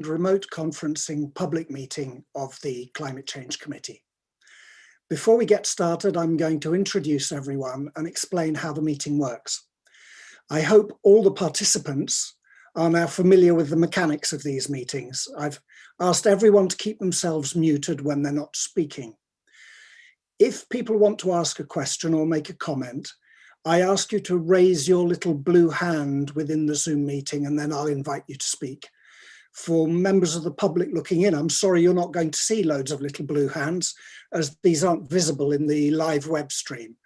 remote conferencing public meeting of the Climate Change Committee. Before we get started, I'm going to introduce everyone and explain how the meeting works. I hope all the participants are now familiar with the mechanics of these meetings. I've asked everyone to keep themselves muted when they're not speaking. If people want to ask a question or make a comment, I ask you to raise your little blue hand within the Zoom meeting and then I'll invite you to speak. For members of the public looking in, I'm sorry you're not going to see loads of little blue hands as these aren't visible in the live web stream.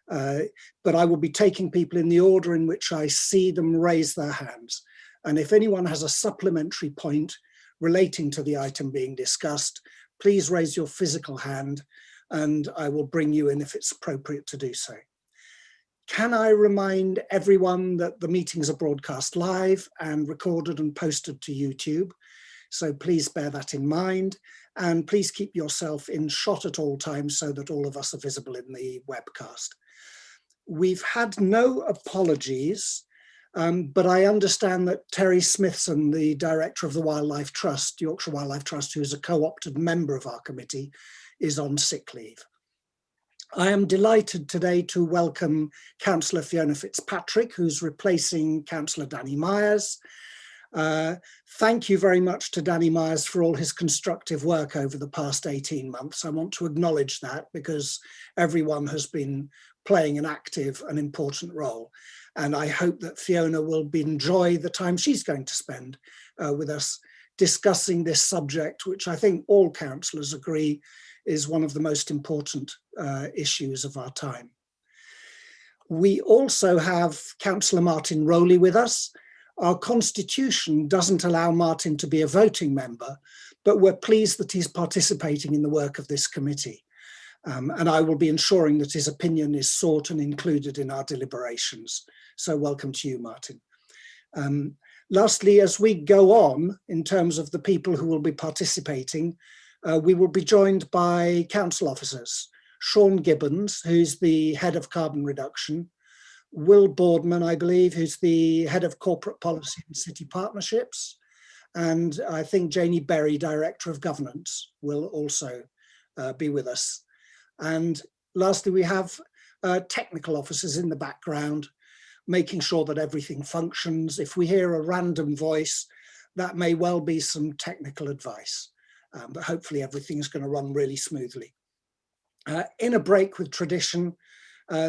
But I will be taking people in the order in which I see them raise their hands. And if anyone has a supplementary point relating to the item being discussed, please raise your physical hand and I will bring you in if it's appropriate to do so. Can I remind everyone that the meetings are broadcast live and recorded and posted to YouTube? So please bear that in mind and please keep yourself in shot at all times so that all of us are visible in the webcast. We've had no apologies, but I understand that Terry Smithson, the director of the Wildlife Trust, Yorkshire Wildlife Trust, who is a co-opted member of our committee, is on sick leave. I am delighted today to welcome Councillor Fiona Fitzpatrick, who's replacing Councillor Danny Myers. Thank you very much to Danny Myers for all his constructive work over the past 18 months. I want to acknowledge that because everyone has been playing an active and important role. And I hope that Fiona will enjoy the time she's going to spend with us discussing this subject, which I think all councillors agree is one of the most important issues of our time. We also have Councillor Martin Rowley with us. Our constitution doesn't allow Martin to be a voting member, but we're pleased that he's participating in the work of this committee. And I will be ensuring that his opinion is sought and included in our deliberations. So welcome to you, Martin. Lastly, as we go on in terms of the people who will be participating, we will be joined by council officers, Sean Gibbons, who's the head of carbon reduction, Will Boardman, I believe, who's the head of corporate policy and city partnerships, and I think Janie Berry, director of governance, will also be with us. And lastly, we have technical officers in the background, making sure that everything functions. If we hear a random voice, that may well be some technical advice. But hopefully everything's going to run really smoothly. In a break with tradition,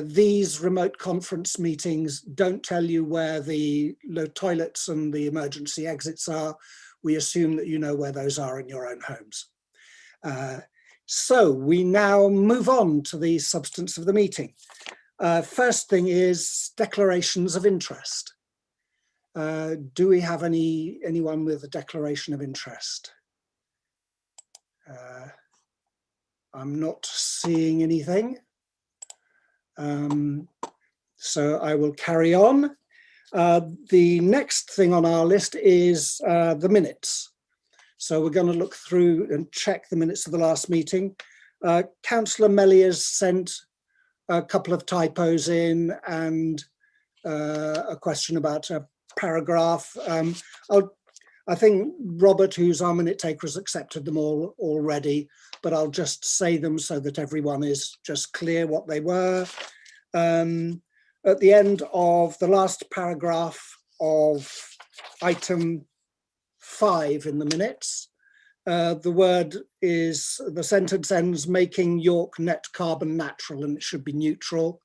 these remote conference meetings don't tell you where the toilets and the emergency exits are. We assume that you know where those are in your own homes. So we now move on to the substance of the meeting. First thing is declarations of interest. Do we have anyone with a declaration of interest? I'm not seeing anything, so I will carry on. The next thing on our list is the minutes. So we're going to look through and check the minutes of the last meeting. Councillor Melly has sent a couple of typos in and a question about a paragraph. I think Robert, who's our minute taker, has accepted them all already, but I'll just say them so that everyone is just clear what they were. At the end of the last paragraph of item 5 in the minutes, the sentence ends making York net carbon natural, and it should be neutral.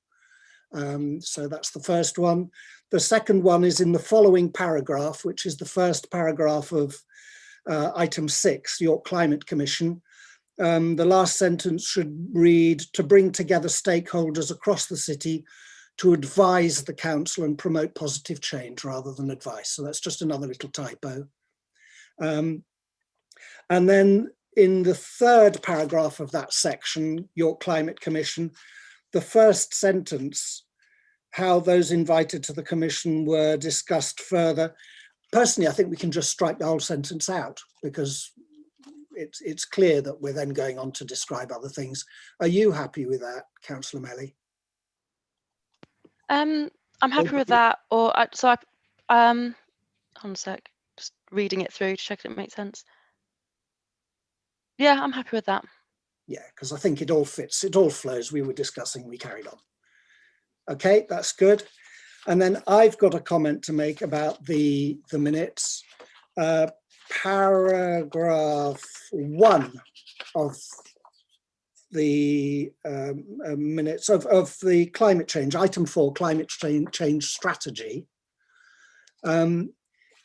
So that's the first one. The second one is in the following paragraph, which is the first paragraph of item 6, York Climate Commission. The last sentence should read, to bring together stakeholders across the city to advise the council and promote positive change rather than advice. So that's just another little typo. And then in the third paragraph of that section, York Climate Commission, the first sentence, how those invited to the commission were discussed further. Personally, I think we can just strike the whole sentence out because it's clear that we're then going on to describe other things. Are you happy with that, Councillor Melly? I'm happy with that. Hold on a sec. Just reading it through to check that it makes sense. Yeah, I'm happy with that. Yeah, because I think it all fits, it all flows. We were discussing, we carried on. Okay, that's good. And then I've got a comment to make about the minutes. Paragraph 1 of the minutes of the climate change, item 4, climate change strategy.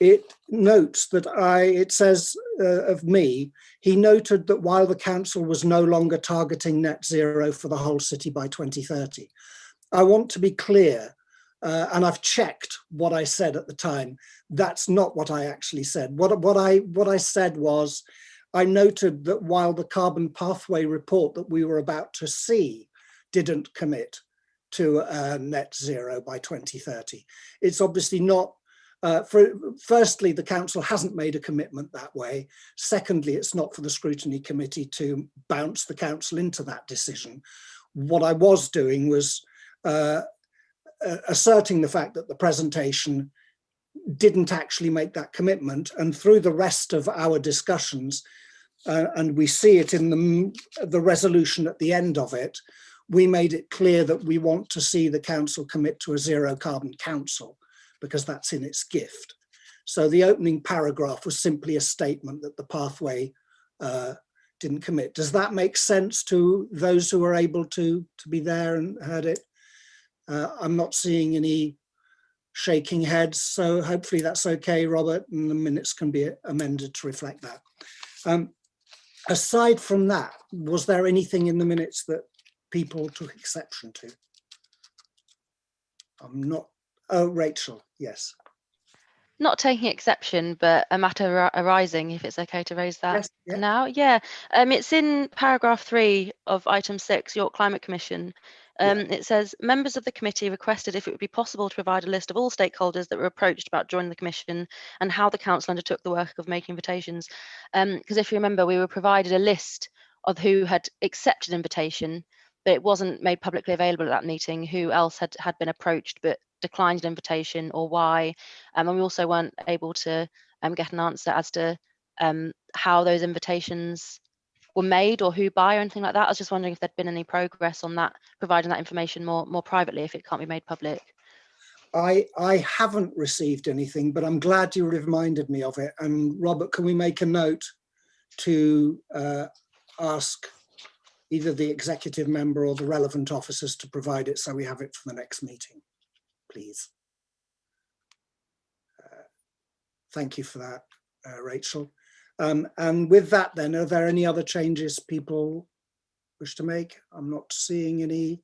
It notes that it says of me, he noted that while the council was no longer targeting net zero for the whole city by 2030. I want to be clear, and I've checked what I said at the time. That's not what I actually said. What I said was, I noted that while the carbon pathway report that we were about to see didn't commit to net zero by 2030, it's obviously not. Firstly, the council hasn't made a commitment that way. Secondly, it's not for the Scrutiny Committee to bounce the council into that decision. What I was doing was asserting the fact that the presentation didn't actually make that commitment, and through the rest of our discussions, and we see it in the resolution at the end of it, we made it clear that we want to see the council commit to a zero carbon council, because that's in its gift. So the opening paragraph was simply a statement that the pathway didn't commit. Does that make sense to those who were able to be there and heard it? I'm not seeing any shaking heads, so hopefully that's okay, Robert, and the minutes can be amended to reflect that. Aside from that, was there anything in the minutes that people took exception to? I'm not. Oh, Rachel, yes. Not taking exception, but a matter arising, if it's okay to raise that. Yes, yeah. Now. Yeah, it's in paragraph 3 of item 6, York Climate Commission. It says, members of the committee requested if it would be possible to provide a list of all stakeholders that were approached about joining the commission and how the council undertook the work of making invitations. Because if you remember, we were provided a list of who had accepted invitation, but it wasn't made publicly available at that meeting, who else had been approached but declined an invitation, or why. And we also weren't able to get an answer as to how those invitations were made or who by or anything like that. I was just wondering if there'd been any progress on that, providing that information more privately if it can't be made public. I haven't received anything, but I'm glad you reminded me of it. And Robert, can we make a note to ask either the executive member or the relevant officers to provide it so we have it for the next meeting, please? Thank you for that, Rachel. And with that then, are there any other changes people wish to make? I'm not seeing any.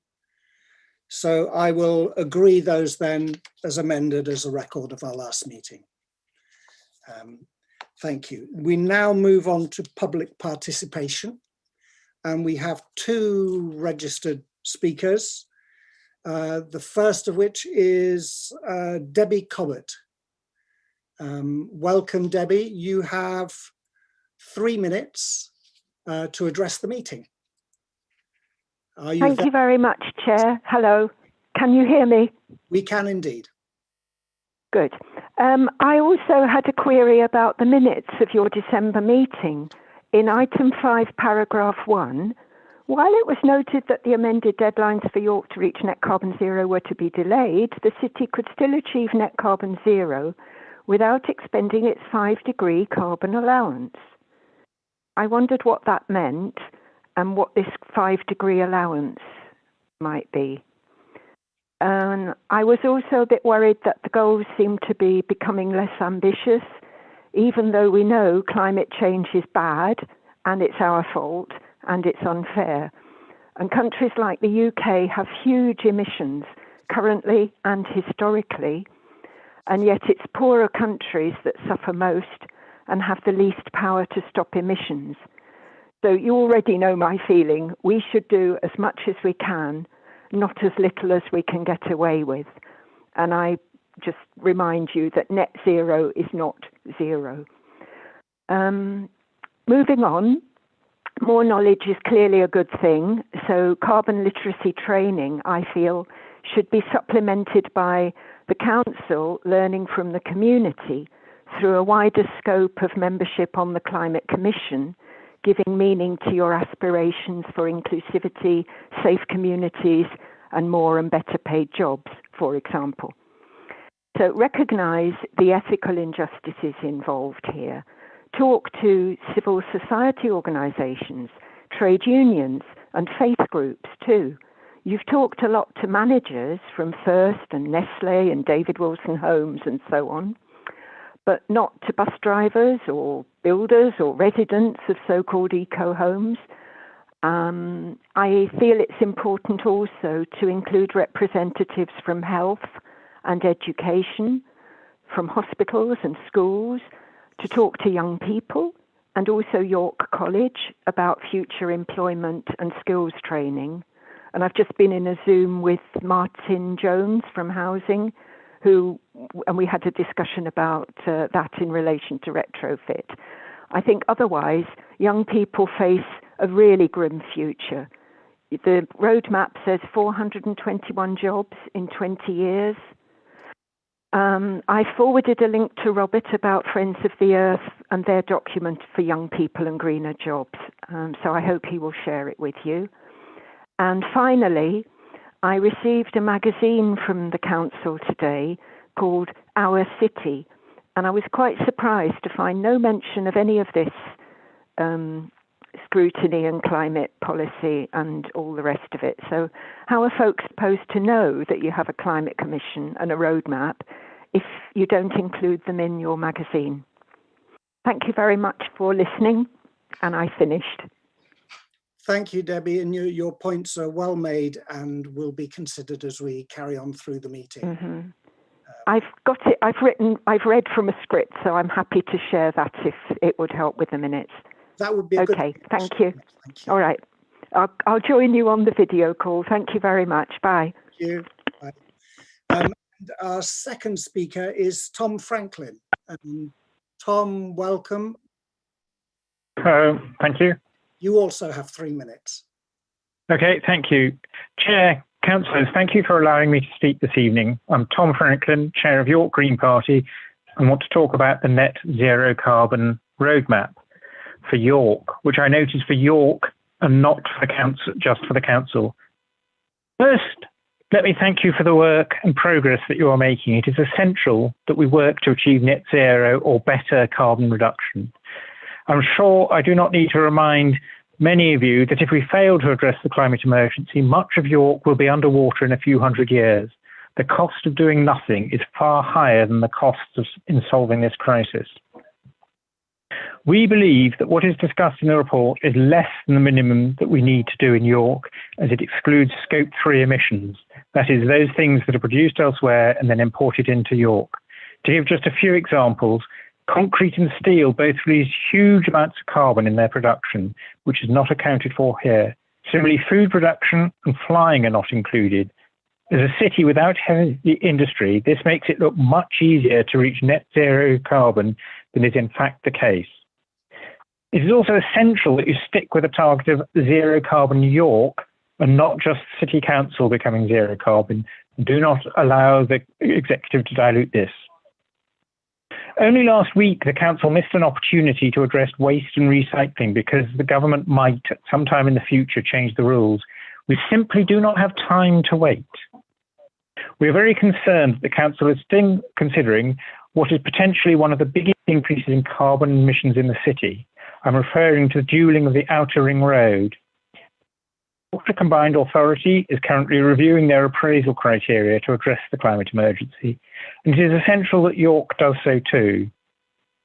So I will agree those then as amended as a record of our last meeting. Thank you. We now move on to public participation. And we have 2 registered speakers. The first of which is Debbie Cobbett. Welcome, Debbie. You have 3 minutes to address the meeting. Thank you very much, Chair. Hello. Can you hear me? We can indeed. Good. I also had a query about the minutes of your December meeting. In item 5, paragraph 1, while it was noted that the amended deadlines for York to reach net carbon zero were to be delayed, the city could still achieve net carbon zero without expending its 5-degree carbon allowance. I wondered what that meant and what this 5-degree allowance might be. And I was also a bit worried that the goals seem to be becoming less ambitious, even though we know climate change is bad and it's our fault and it's unfair. And countries like the UK have huge emissions currently and historically, and yet it's poorer countries that suffer most and have the least power to stop emissions. So you already know my feeling. We should do as much as we can, not as little as we can get away with. And I just remind you that net zero is not zero. Moving on, more knowledge is clearly a good thing. So carbon literacy training, I feel, should be supplemented by the council learning from the community through a wider scope of membership on the Climate Commission, giving meaning to your aspirations for inclusivity, safe communities, and more and better paid jobs, for example. So recognise the ethical injustices involved here. Talk to civil society organisations, trade unions, and faith groups too. You've talked a lot to managers from First and Nestle and David Wilson Homes and so on, but not to bus drivers or builders or residents of so-called eco-homes. I feel it's important also to include representatives from health and education, from hospitals and schools, to talk to young people, and also York College about future employment and skills training. And I've just been in a Zoom with Martin Jones from Housing, and we had a discussion about that in relation to retrofit. I think otherwise, young people face a really grim future. The roadmap says 421 jobs in 20 years. I forwarded a link to Robert about Friends of the Earth and their document for young people and greener jobs. So I hope he will share it with you. And finally, I received a magazine from the council today called Our City, and I was quite surprised to find no mention of any of this scrutiny and climate policy and all the rest of it. So how are folks supposed to know that you have a climate commission and a roadmap if you don't include them in your magazine? Thank you very much for listening, and I finished. Thank you, Debbie, and your points are well made and will be considered as we carry on through the meeting. Mm-hmm. I've got it. I've read from a script, so I'm happy to share that if it would help with the minutes. That would be a good. Okay. Thank you. Thank you. All right. I'll join you on the video call. Thank you very much. Bye. Thank you. Bye. And our second speaker is Tom Franklin. Tom, welcome. Hello. Thank you. You also have 3 minutes. Okay, thank you. Chair, councillors, thank you for allowing me to speak this evening. I'm Tom Franklin, Chair of York Green Party, and want to talk about the net zero carbon roadmap for York, which I note is for York and not for the council, just for the council. First, let me thank you for the work and progress that you are making. It is essential that we work to achieve net zero or better carbon reduction. I'm sure I do not need to remind many of you that if we fail to address the climate emergency, much of York will be underwater in a few hundred years. The cost of doing nothing is far higher than the costs in solving this crisis. We believe that what is discussed in the report is less than the minimum that we need to do in York, as it excludes Scope 3 emissions, that is, those things that are produced elsewhere and then imported into York. To give just a few examples, concrete and steel both release huge amounts of carbon in their production, which is not accounted for here. Similarly, food production and flying are not included. As a city without heavy industry, this makes it look much easier to reach net zero carbon than is in fact the case. It is also essential that you stick with a target of zero carbon York and not just City Council becoming zero carbon. Do not allow the executive to dilute this. Only last week, the council missed an opportunity to address waste and recycling because the government might, at some time in the future, change the rules. We simply do not have time to wait. We are very concerned that the council is still considering what is potentially one of the biggest increases in carbon emissions in the city. I'm referring to the dualling of the Outer Ring Road. The Combined Authority is currently reviewing their appraisal criteria to address the climate emergency, and it is essential that York does so too.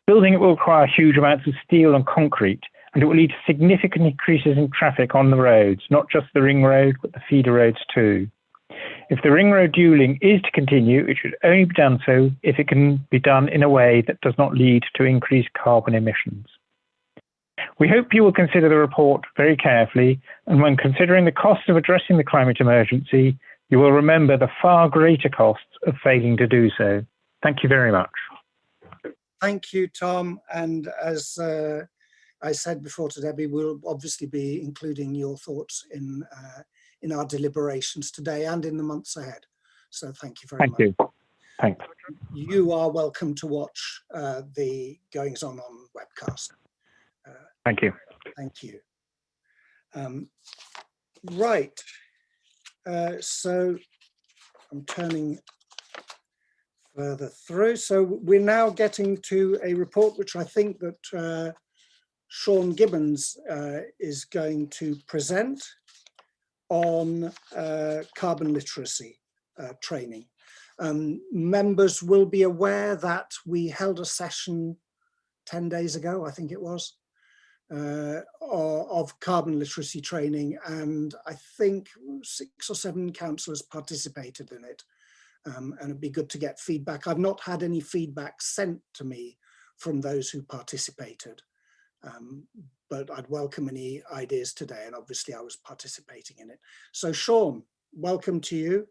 Building it will require huge amounts of steel and concrete, and it will lead to significant increases in traffic on the roads, not just the ring road, but the feeder roads too. If the ring road dualling is to continue, it should only be done so if it can be done in a way that does not lead to increased carbon emissions. We hope you will consider the report very carefully, and when considering the cost of addressing the climate emergency, you will remember the far greater costs of failing to do so. Thank you very much. Thank you, Tom. And as I said before to Debbie, we'll obviously be including your thoughts in our deliberations today and in the months ahead. So thank you very much. Thank you. Thanks. You are welcome to watch the goings on webcast. Thank you. Thank you. Right. So I'm turning further through. So we're now getting to a report which I think that Sean Gibbons is going to present on carbon literacy training. Members will be aware that we held a session 10 days ago, I think it was, of carbon literacy training, and I think 6 or 7 councillors participated in it, and it'd be good to get feedback. I've not had any feedback sent to me from those who participated, but I'd welcome any ideas today, and obviously I was participating in it. So Sean, welcome to you.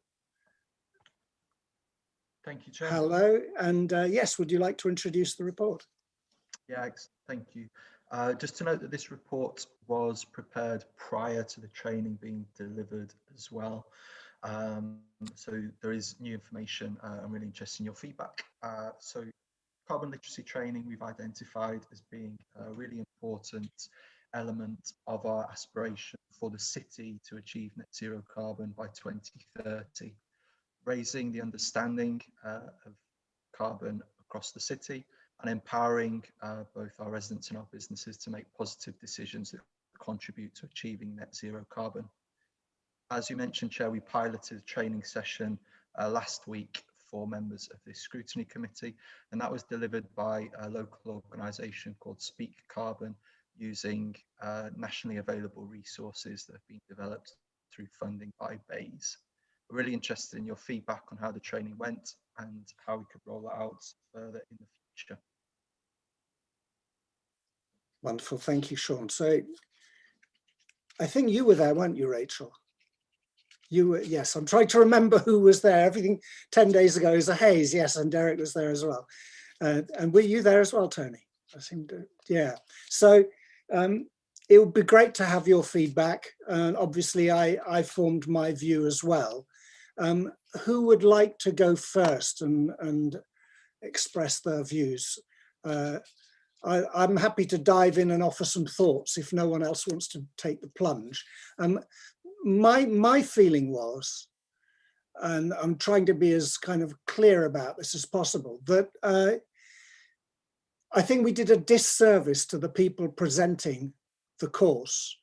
Thank you, Chair. Hello, and yes, would you like to introduce the report? Yeah, thank you. Just to note that this report was prepared prior to the training being delivered as well. So there is new information. I'm really interested in your feedback. So carbon literacy training we've identified as being a really important element of our aspiration for the city to achieve net zero carbon by 2030. Raising the understanding of carbon across the city and empowering both our residents and our businesses to make positive decisions that contribute to achieving net zero carbon. As you mentioned, Chair, we piloted a training session last week for members of the Scrutiny Committee, and that was delivered by a local organisation called Speak Carbon, using nationally available resources that have been developed through funding by BEIS. We're really interested in your feedback on how the training went and how we could roll that out further in the future. Wonderful, thank you, Sean. So I think you were there, weren't you, Rachel? You were, yes, I'm trying to remember who was there. Everything 10 days ago is a haze, yes, and Derek was there as well. And were you there as well, Tony? I seem to, yeah. So it would be great to have your feedback. And obviously I formed my view as well. Who would like to go first and express their views? I'm happy to dive in and offer some thoughts if no one else wants to take the plunge. My feeling was, and I'm trying to be as kind of clear about this as possible, that I think we did a disservice to the people presenting the course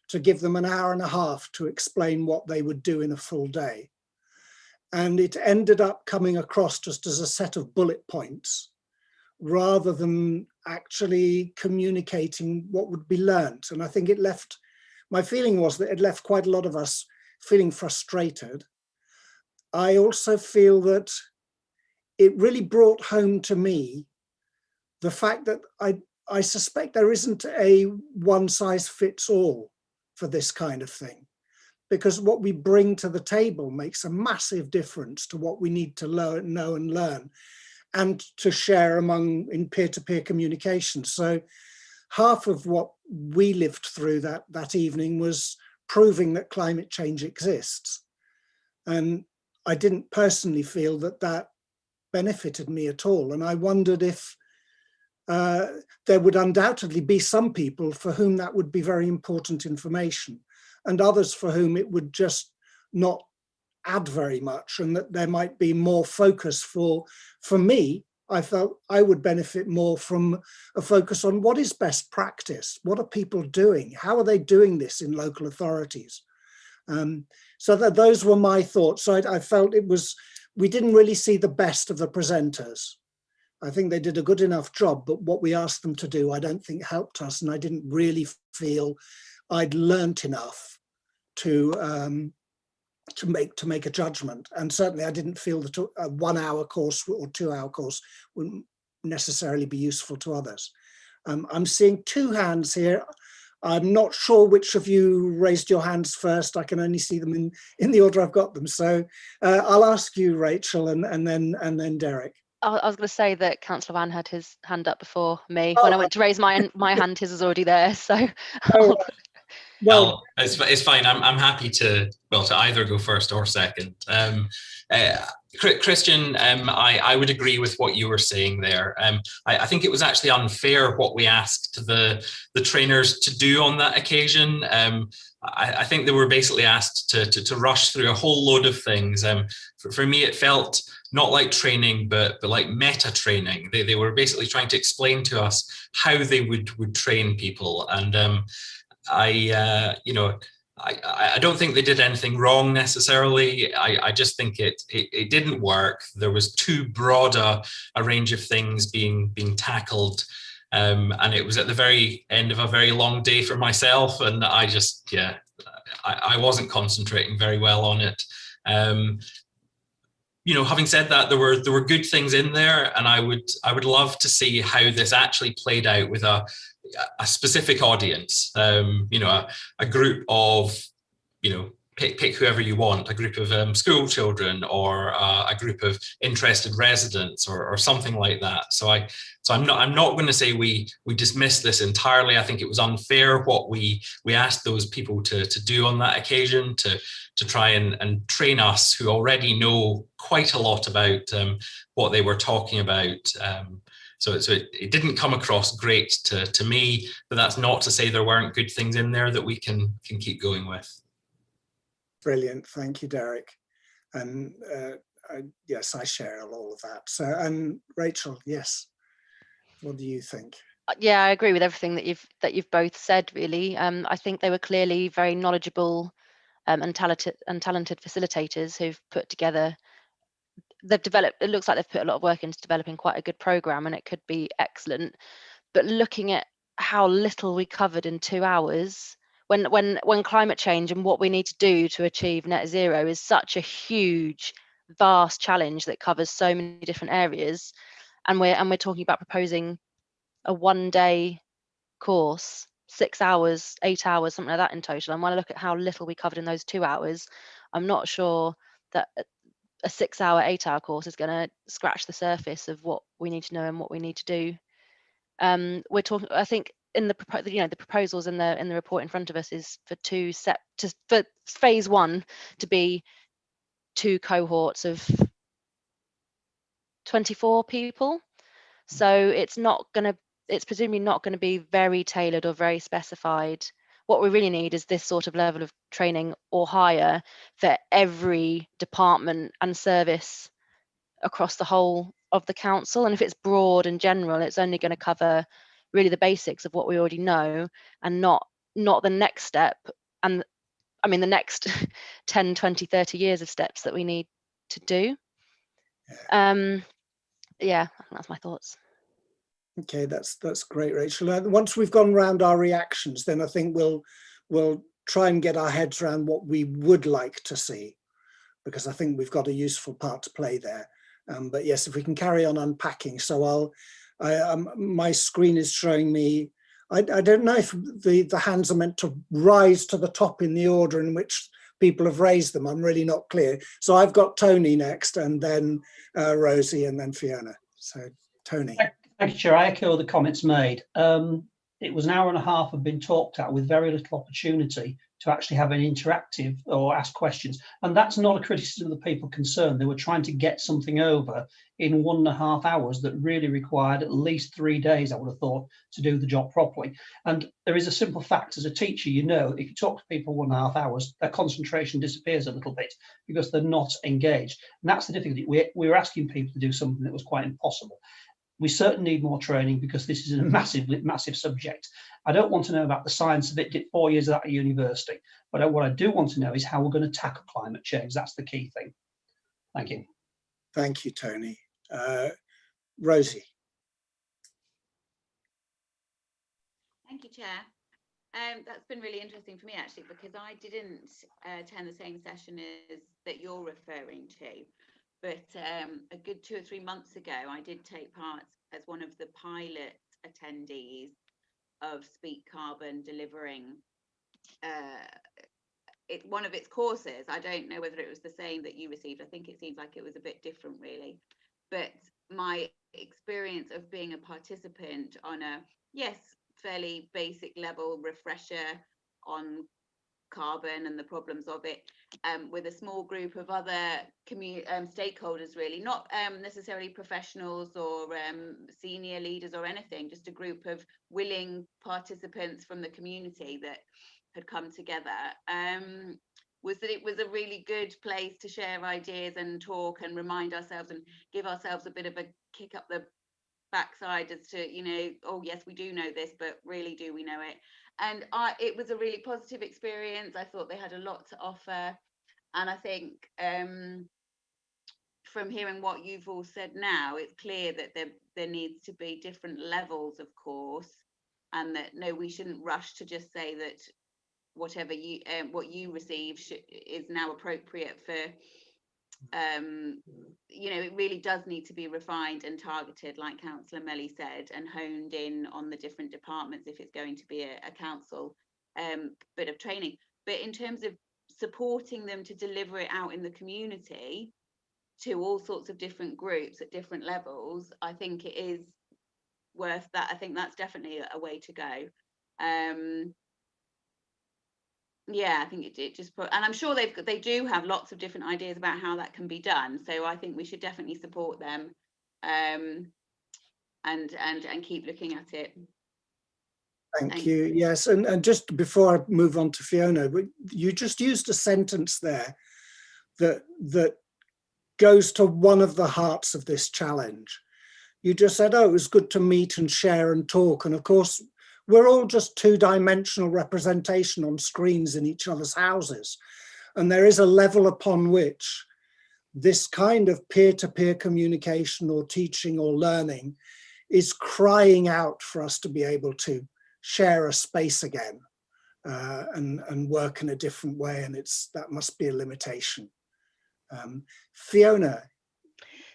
to give them an hour and a half to explain what they would do in a full day. And it ended up coming across just as a set of bullet points rather than actually communicating what would be learnt. And I think it left, my feeling was that it left quite a lot of us feeling frustrated. I also feel that it really brought home to me the fact that I suspect there isn't a one size fits all for this kind of thing, because what we bring to the table makes a massive difference to what we need to learn, know and learn, and to share in peer-to-peer communication. So half of what we lived through that evening was proving that climate change exists. And I didn't personally feel that benefited me at all. And I wondered if there would undoubtedly be some people for whom that would be very important information, and others for whom it would just not add very much, and that there might be more focus for me. I felt I would benefit more from a focus on what is best practice, what are people doing, how are they doing this in local authorities. So those were my thoughts. So I felt we didn't really see the best of the presenters. I think they did a good enough job, but what we asked them to do, I don't think helped us. And I didn't really feel I'd learnt enough to make a judgment. And certainly I didn't feel that a 1 hour course or 2 hour course wouldn't necessarily be useful to others. I'm seeing 2 hands here. I'm not sure which of you raised your hands first. I can only see them in the order I've got them. So I'll ask you, Rachel, and then Derek. I was going to say that Councillor Van had his hand up before me. When I went to raise my hand, his was already there. So Well, it's fine. I'm happy to either go first or second. Christian, I would agree with what you were saying there. I think it was actually unfair what we asked the trainers to do on that occasion. I think they were basically asked to rush through a whole load of things. For me, it felt not like training, but like meta training. They were basically trying to explain to us how they would train people. And I don't think they did anything wrong necessarily. I just think it didn't work. There was too broad a range of things being tackled. And it was at the very end of a very long day for myself. And I just, I wasn't concentrating very well on it. Having said that, there were good things in there, and I would love to see how this actually played out with a specific audience. A group of, pick whoever you want, a group of school children, or a group of interested residents, or something like that. So I'm not going to say we dismiss this entirely. I think it was unfair what we asked those people to do on that occasion, to try and train us, who already know quite a lot about what they were talking about. So it didn't come across great to me, but that's not to say there weren't good things in there that we can keep going with. Brilliant, thank you, Derek. And yes, I share all of that. So, and Rachel, yes, what do you think? Yeah, I agree with everything that you've both said. Really, I think they were clearly very knowledgeable and talented facilitators who've put together. They've developed. It looks like they've put a lot of work into developing quite a good program, and it could be excellent. But looking at how little we covered in 2 hours, when climate change and what we need to do to achieve net zero is such a huge, vast challenge that covers so many different areas, and we're talking about proposing a 1-day course, 6 hours, 8 hours, something like that in total. And when I look at how little we covered in those 2 hours, I'm not sure that a 6-hour, 8-hour course is going to scratch the surface of what we need to know and what we need to do. We're talking, I think, in the proposals in the report in front of us is for for phase 1 to be 2 cohorts of 24 people. So it's presumably not going to be very tailored or very specified. What we really need is this sort of level of training or higher for every department and service across the whole of the council. And if it's broad and general, it's only going to cover really the basics of what we already know, and not the next step, and I mean the next 10, 20, 30 years of steps that we need to do. Yeah, I think that's my thoughts. Okay, that's great, Rachel. Once we've gone round our reactions, then I think we'll try and get our heads around what we would like to see, because I think we've got a useful part to play there. But yes, if we can carry on unpacking. So my screen is showing me, I don't know if the hands are meant to rise to the top in the order in which people have raised them. I'm really not clear. So I've got Tony next, and then Rosie, and then Fiona. So Tony. Thank you, Chair. I echo the comments made. It was an hour and a half have been talked at with very little opportunity to actually have an interactive or ask questions. And that's not a criticism of the people concerned. They were trying to get something over in 1.5 hours that really required at least 3 days, I would have thought, to do the job properly. And there is a simple fact as a teacher, if you talk to people 1.5 hours, their concentration disappears a little bit because they're not engaged. And that's the difficulty. We were asking people to do something that was quite impossible. We certainly need more training because this is a massive subject. I don't want to know about the science of it, did 4 years at university, but what I do want to know is how we're going to tackle climate change. That's the key thing. Thank you. Thank you, Tony. Rosie. Thank you, Chair. That's been really interesting for me, actually, because I didn't attend the same session as that you're referring to. But a good 2 or 3 months ago, I did take part as one of the pilot attendees of Speak Carbon delivering one of its courses. I don't know whether it was the same that you received. I think it seems like it was a bit different, really. But my experience of being a participant on a, yes, fairly basic level refresher on carbon and the problems of it, with a small group of other stakeholders, really, not necessarily professionals or senior leaders or anything, just a group of willing participants from the community that had come together, was that it was a really good place to share ideas and talk and remind ourselves and give ourselves a bit of a kick up the backside as to, you know, oh yes, we do know this, but really, do we know it? And it was a really positive experience. I thought they had a lot to offer, and I think from hearing what you've all said now, it's clear that there needs to be different levels, of course, and that no, we shouldn't rush to just say that whatever you what you receive is now appropriate for. You know, it really does need to be refined and targeted, like Councillor Melly said, and honed in on the different departments if it's going to be a council bit of training. But in terms of supporting them to deliver it out in the community to all sorts of different groups at different levels, I think it is worth that. I think that's definitely a way to go. Yeah, I think it just put, and I'm sure they do have lots of different ideas about how that can be done. So I think we should definitely support them, and keep looking at it. Thank you. Yes, and just before I move on to Fiona, you just used a sentence there that goes to one of the hearts of this challenge. You just said, oh, it was good to meet and share and talk, and of course we're all just two-dimensional representation on screens in each other's houses. And there is a level upon which this kind of peer-to-peer communication or teaching or learning is crying out for us to be able to share a space again and work in a different way. And that must be a limitation. Fiona.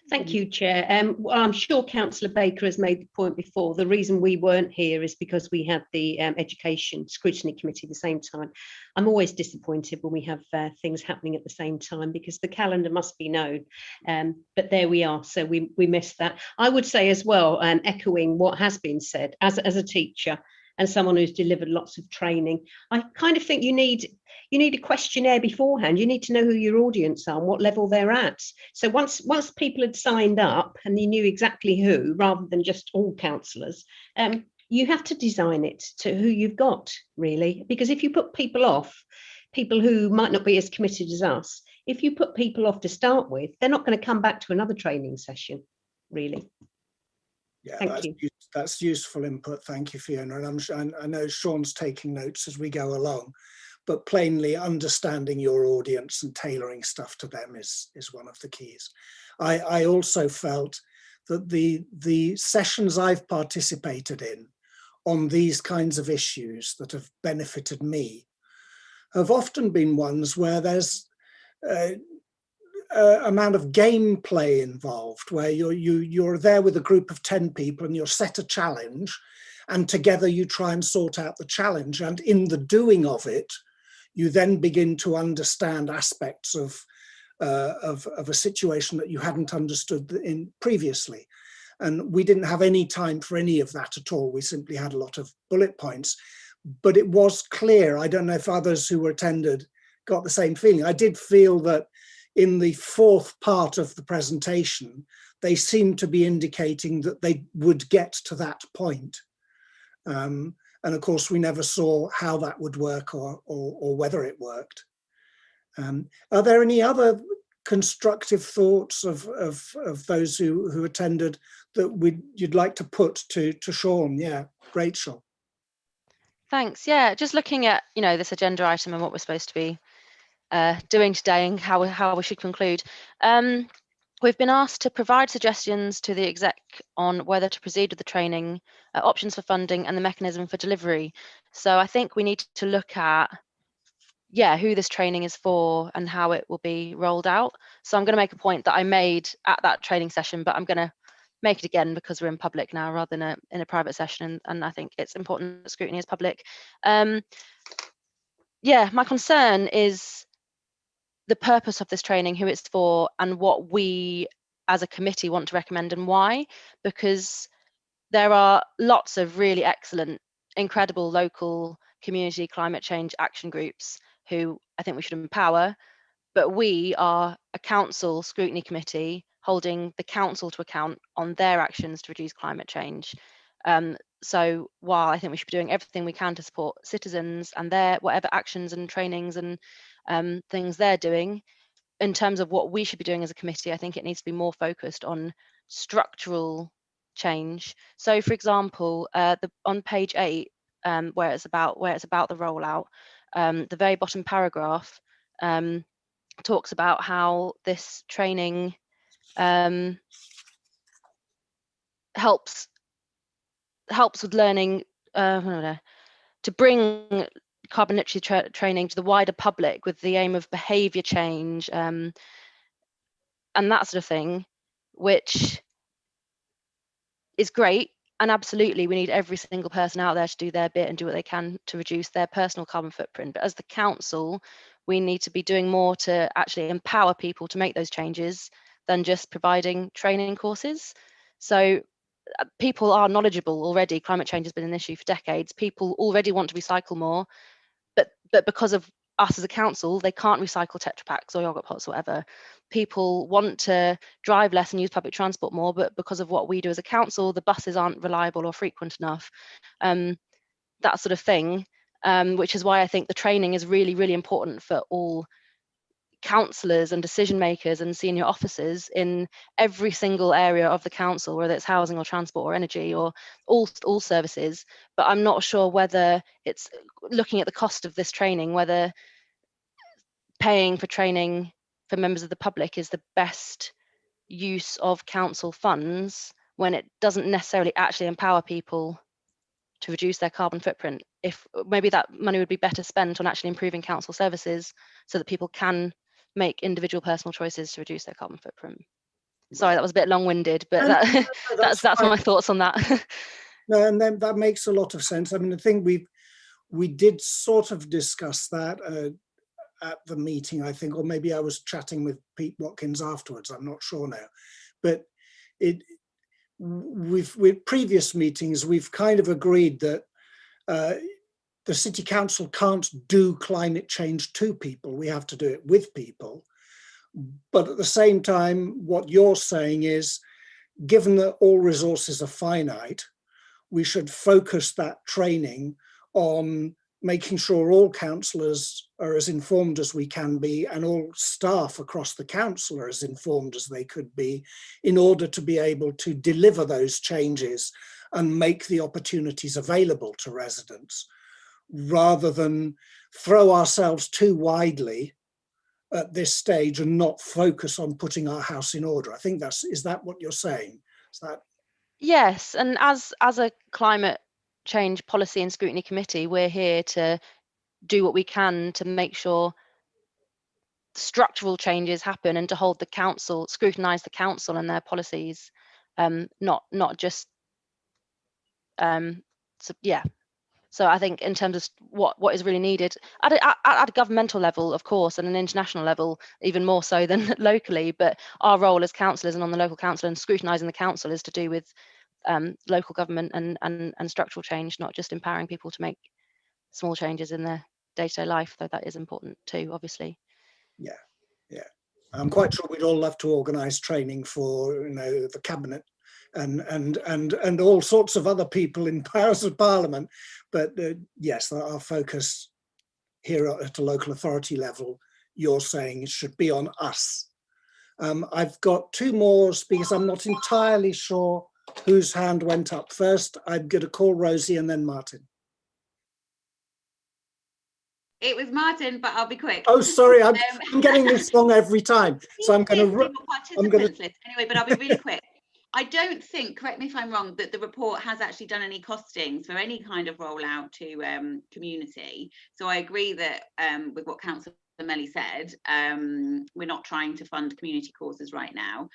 Thank you, Chair. Well, I'm sure Councillor Baker has made the point before. The reason we weren't here is because we had the Education Scrutiny Committee at the same time. I'm always disappointed when we have things happening at the same time because the calendar must be known. But there we are, so we missed that. I would say as well, echoing what has been said, as a teacher and someone who's delivered lots of training, I kind of think you need a questionnaire beforehand. You need to know who your audience are and what level they're at. So once people had signed up and you knew exactly who, rather than just all councillors, you have to design it to who you've got, really. Because if you put people off, people who might not be as committed as us, if you put people off to start with, they're not going to come back to another training session, really. Yeah, that's useful input. Thank you, Fiona. And I know Sean's taking notes as we go along, but plainly understanding your audience and tailoring stuff to them is one of the keys. I also felt that the sessions I've participated in on these kinds of issues that have benefited me have often been ones where there's amount of gameplay involved, where you're there with a group of 10 people and you're set a challenge, and together you try and sort out the challenge, and in the doing of it you then begin to understand aspects of a situation that you hadn't understood in previously. And we didn't have any time for any of that at all. We simply had a lot of bullet points, but it was clear. I don't know if others who attended got the same feeling. I did feel that in the fourth part of the presentation, they seemed to be indicating that they would get to that point. And of course, we never saw how that would work or whether it worked. Are there any other constructive thoughts of those who attended that you'd like to put to Sean? Yeah, Rachel. Thanks. Yeah, just looking at this agenda item and what we're supposed to be doing today and how we should conclude. We've been asked to provide suggestions to the exec on whether to proceed with the training, options for funding and the mechanism for delivery. So I think we need to look at who this training is for and how it will be rolled out. So I'm going to make a point that I made at that training session, but I'm going to make it again because we're in public now rather than in a private session, and I think it's important that scrutiny is public. My concern is the purpose of this training, who it's for, and what we as a committee want to recommend and why, because there are lots of really excellent, incredible local community climate change action groups who I think we should empower, but we are a council scrutiny committee holding the council to account on their actions to reduce climate change. So while I think we should be doing everything we can to support citizens and their whatever actions and trainings and things they're doing, in terms of what we should be doing as a committee, I think it needs to be more focused on structural change. So for example, on page 8, where it's about the rollout, the very bottom paragraph talks about how this training helps with learning to bring carbon literacy training to the wider public with the aim of behaviour change and that sort of thing, which is great. And absolutely, we need every single person out there to do their bit and do what they can to reduce their personal carbon footprint. But as the council, we need to be doing more to actually empower people to make those changes than just providing training courses. So people are knowledgeable already. Climate change has been an issue for decades. People already want to recycle more, but because of us as a council, they can't recycle Tetra Packs or yogurt pots or whatever. People want to drive less and use public transport more, but because of what we do as a council, the buses aren't reliable or frequent enough. That sort of thing, which is why I think the training is really, really important for all councillors and decision makers and senior officers in every single area of the council, whether it's housing or transport or energy or all services. But I'm not sure whether it's looking at the cost of this training, whether paying for training for members of the public is the best use of council funds when it doesn't necessarily actually empower people to reduce their carbon footprint. If maybe that money would be better spent on actually improving council services so that people can make individual personal choices to reduce their carbon footprint. Sorry, that was a bit long-winded, but that's my thoughts on that. No, and then that makes a lot of sense. I mean, I think we did sort of discuss that at the meeting, I think, or maybe I was chatting with Pete Watkins afterwards. I'm not sure now, but with previous meetings, we've kind of agreed that the city council can't do climate change to people. We have to do it with people. But at the same time, what you're saying is, given that all resources are finite, we should focus that training on making sure all councillors are as informed as we can be and all staff across the council are as informed as they could be in order to be able to deliver those changes and make the opportunities available to residents, rather than throw ourselves too widely at this stage and not focus on putting our house in order. I think is that what you're saying? Is that? Yes, and as a climate change policy and scrutiny committee, we're here to do what we can to make sure structural changes happen and to hold the council, scrutinise the council and their policies, not just So I think in terms of what is really needed at a governmental level, of course, and an international level, even more so than locally, but our role as councillors and on the local council and scrutinising the council is to do with local government and structural change, not just empowering people to make small changes in their day-to-day life, though that is important too, obviously. Yeah. I'm quite sure we'd all love to organise training for the cabinet and all sorts of other people in House of Parliament, but yes, our focus here at a local authority level, you're saying it should be on us. I've got two more speakers. I'm not entirely sure whose hand went up first. I'm going to call Rosie and then Martin. It was Martin, but I'll be quick. Oh, sorry, I'm getting this wrong every time. So I'm going to. Anyway, but I'll be really quick. I don't think, correct me if I'm wrong, that the report has actually done any costings for any kind of rollout to community. So I agree that with what Councillor Melly said, we're not trying to fund community causes right now.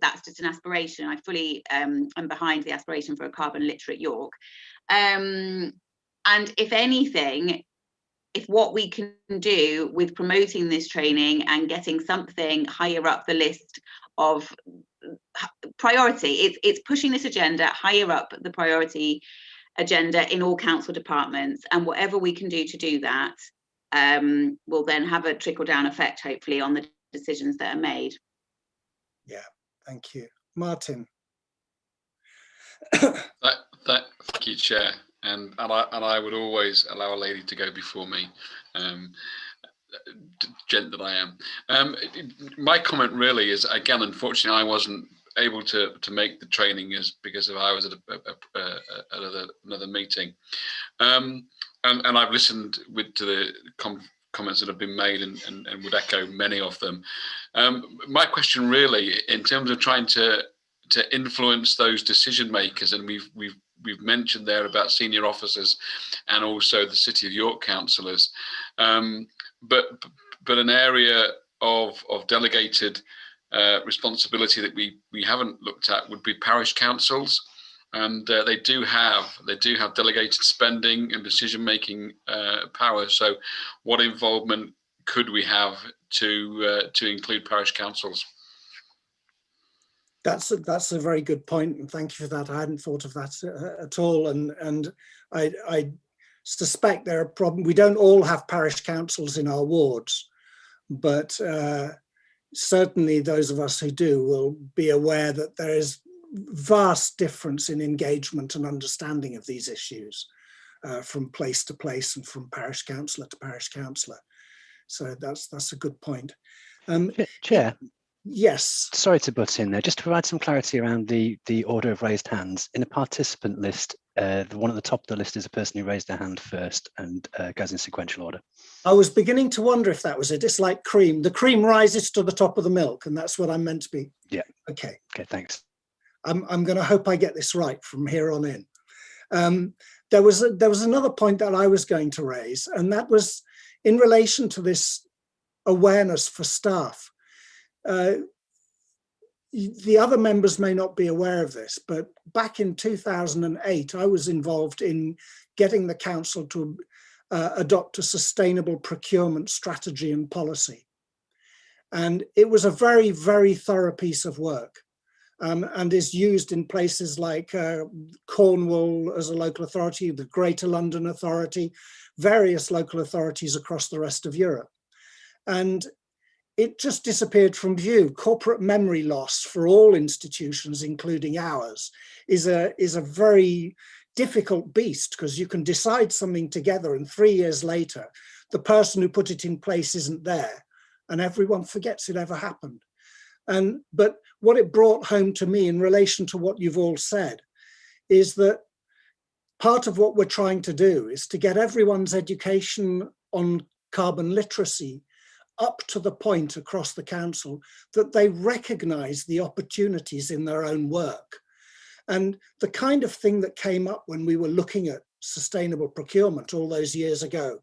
That's just an aspiration. I fully am behind the aspiration for a carbon literate York. And if anything, if what we can do with promoting this training and getting something higher up the list of priority, it's pushing this agenda higher up the priority agenda in all council departments, and whatever we can do to do that will then have a trickle-down effect, hopefully, on the decisions that are made. Yeah, thank you. Martin. Thank you, Chair. And I would always allow a lady to go before me, gent that I am. My comment really is, again, unfortunately, I wasn't able to make the training because I was at another meeting, and I've listened to the comments that have been made and would echo many of them. My question really, in terms of trying to influence those decision makers, and we've mentioned there about senior officers and also the City of York councillors, but an area of delegated responsibility that we haven't looked at would be parish councils, and they do have delegated spending and decision making power. So, what involvement could we have to include parish councils? That's a very good point, and thank you for that. I hadn't thought of that at all, and I suspect there are problems. We don't all have parish councils in our wards, but certainly those of us who do will be aware that there is vast difference in engagement and understanding of these issues from place to place and from parish councillor to parish councillor. So that's a good point. Chair. Yes. Sorry to butt in there. Just to provide some clarity around the order of raised hands. In a participant list, the one at the top of the list is a person who raised their hand first and goes in sequential order. I was beginning to wonder if that was it. It's like cream. The cream rises to the top of the milk, and that's what I'm meant to be. Yeah. Okay. Okay, thanks. I'm going to hope I get this right from here on in. There was another point that I was going to raise, and that was in relation to this awareness for staff. The other members may not be aware of this, but back in 2008, I was involved in getting the council to adopt a sustainable procurement strategy and policy. And it was a very, very thorough piece of work, and is used in places like Cornwall as a local authority, the Greater London Authority, various local authorities across the rest of Europe. And it just disappeared from view. Corporate memory loss for all institutions, including ours, is a very difficult beast, because you can decide something together and 3 years later, the person who put it in place isn't there and everyone forgets it ever happened. But what it brought home to me in relation to what you've all said is that part of what we're trying to do is to get everyone's education on carbon literacy up to the point across the council that they recognise the opportunities in their own work. And the kind of thing that came up when we were looking at sustainable procurement all those years ago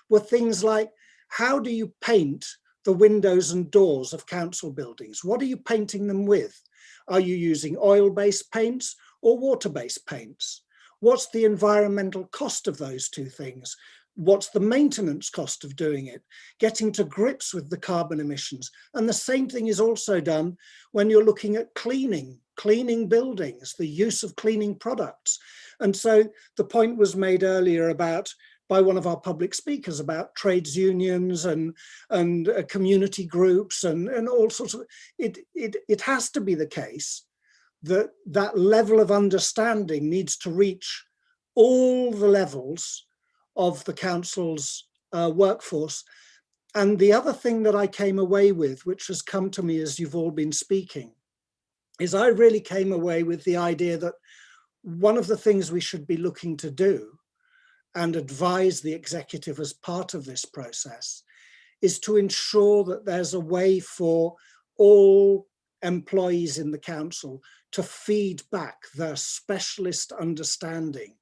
were things like, how do you paint the windows and doors of council buildings? What are you painting them with? Are you using oil-based paints or water-based paints? What's the environmental cost of those two things? What's the maintenance cost of doing it? Getting to grips with the carbon emissions. And the same thing is also done when you're looking at cleaning buildings, the use of cleaning products. And so the point was made earlier by one of our public speakers about trades unions and community groups and all sorts of, it has to be the case that that level of understanding needs to reach all the levels of the council's workforce. And the other thing that I came away with, which has come to me as you've all been speaking, is I really came away with the idea that one of the things we should be looking to do and advise the executive as part of this process is to ensure that there's a way for all employees in the council to feed back their specialist understanding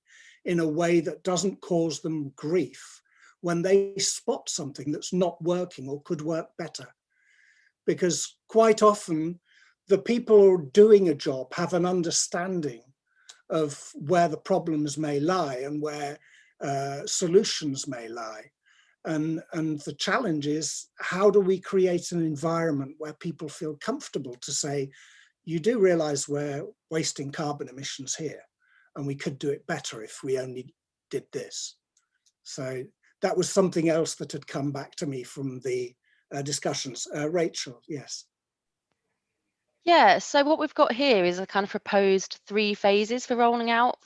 in a way that doesn't cause them grief when they spot something that's not working or could work better. Because quite often the people who are doing a job have an understanding of where the problems may lie and where solutions may lie. And the challenge is, how do we create an environment where people feel comfortable to say, you do realize we're wasting carbon emissions here, and we could do it better if we only did this. So that was something else that had come back to me from the discussions. Rachel, yes. Yeah, so what we've got here is a kind of proposed 3 phases for rolling out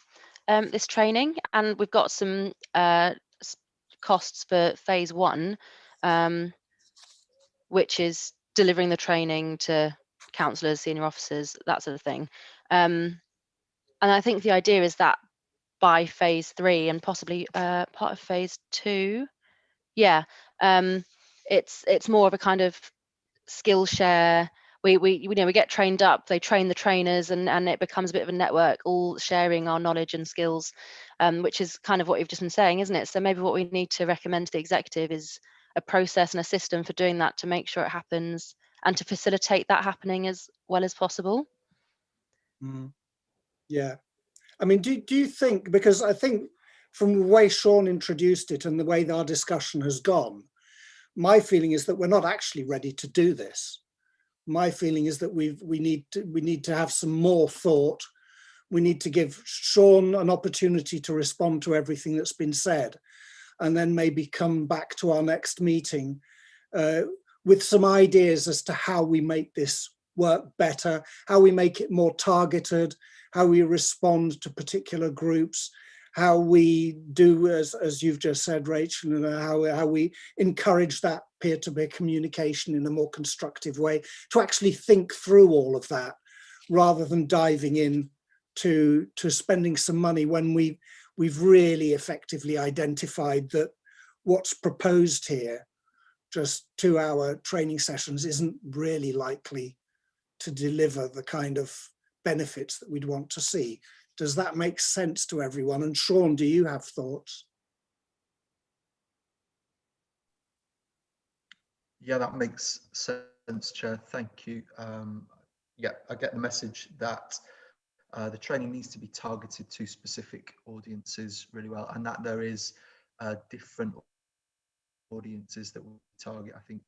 this training, and we've got some costs for phase 1, which is delivering the training to councillors, senior officers, that sort of thing. And I think the idea is that by phase 3 and possibly part of phase 2, yeah, it's more of a kind of skill share. We get trained up, they train the trainers, and it becomes a bit of a network, all sharing our knowledge and skills, which is kind of what you've just been saying, isn't it? So maybe what we need to recommend to the executive is a process and a system for doing that, to make sure it happens and to facilitate that happening as well as possible. Yeah, I mean, do you think, because I think from the way Sean introduced it and the way our discussion has gone, my feeling is that we're not actually ready to do this. My feeling is that we need to have some more thought. We need to give Sean an opportunity to respond to everything that's been said, and then maybe come back to our next meeting with some ideas as to how we make this work better, how we make it more targeted, how we respond to particular groups, how we do, as you've just said, Rachel, and how we encourage that peer-to-peer communication in a more constructive way, to actually think through all of that, rather than diving in to spending some money when we've really effectively identified that what's proposed here, just 2-hour training sessions, isn't really likely to deliver the kind of benefits that we'd want to see. Does that make sense to everyone? And Sean, do you have thoughts? Yeah, that makes sense, Chair. Thank you. Yeah, I get the message that the training needs to be targeted to specific audiences really well, and that there is different audiences that we target. I think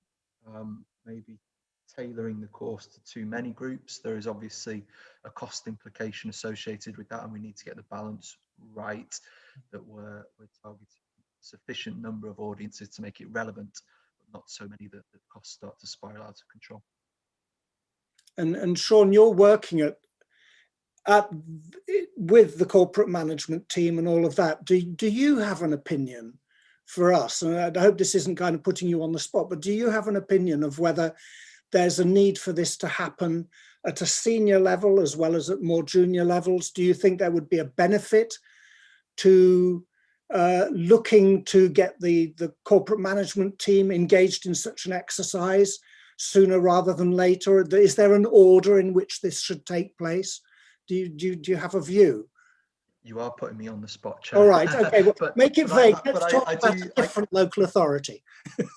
maybe tailoring the course to too many groups, there is obviously a cost implication associated with that, and we need to get the balance right, that we're targeting a sufficient number of audiences to make it relevant, but not so many that the costs start to spiral out of control. And Sean, you're working with the corporate management team and all of that. Do you have an opinion for us? And I hope this isn't kind of putting you on the spot, but do you have an opinion of whether there's a need for this to happen at a senior level as well as at more junior levels? Do you think there would be a benefit to looking to get the corporate management team engaged in such an exercise sooner rather than later? Is there an order in which this should take place? Do you have a view? You are putting me on the spot, Chair. All right, okay, well, make it vague. Let's talk I about a different local authority.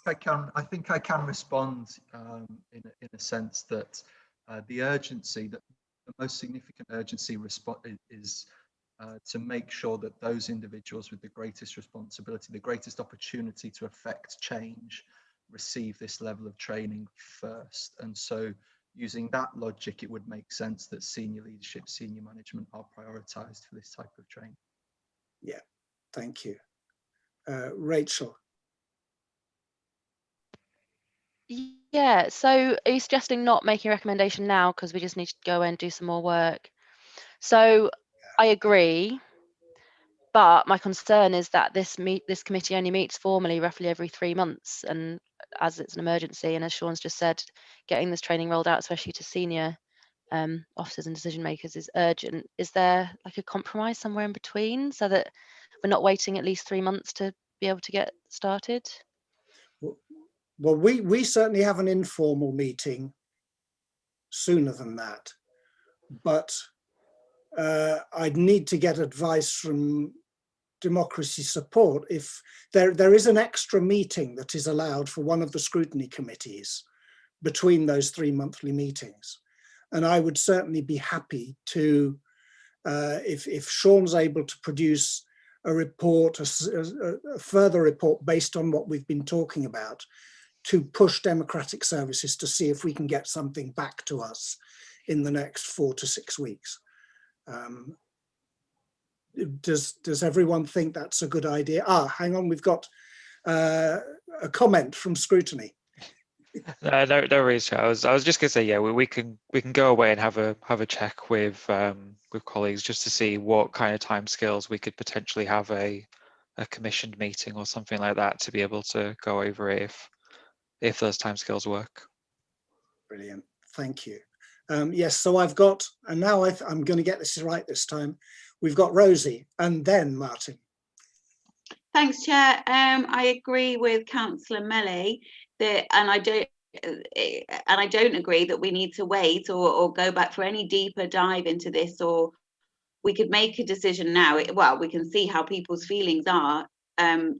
I think I can respond in a sense that the urgency, that the most significant urgency is to make sure that those individuals with the greatest responsibility, the greatest opportunity to affect change, receive this level of training first. And so using that logic, it would make sense that senior leadership, senior management are prioritised for this type of training. Yeah, thank you. Rachel. Yeah, so are you suggesting not making a recommendation now because we just need to go and do some more work? So I agree, but my concern is that this committee only meets formally roughly every 3 months, and as it's an emergency, and as Sean's just said, getting this training rolled out, especially to senior officers and decision makers, is urgent. Is there like a compromise somewhere in between so that we're not waiting at least 3 months to be able to get started? Well, we certainly have an informal meeting sooner than that, but I'd need to get advice from Democracy Support if there is an extra meeting that is allowed for one of the scrutiny committees between those 3 monthly meetings. And I would certainly be happy to, if Sean's able to produce a report, a further report based on what we've been talking about, to push Democratic Services to see if we can get something back to us in the next 4 to 6 weeks. Does everyone think that's a good idea? Hang on, we've got a comment from Scrutiny. No worries. I was just gonna say, yeah, we can go away and have a check with colleagues just to see what kind of timescales we could potentially have a commissioned meeting or something like that to be able to go over it if those timescales work. Brilliant, thank you. Yes, so I've got, and now I'm going to get this right this time. We've got Rosie and then Martin. Thanks, Chair. I agree with Councillor Melly that, and I don't agree that we need to wait or go back for any deeper dive into this, or we could make a decision now. Well, we can see how people's feelings are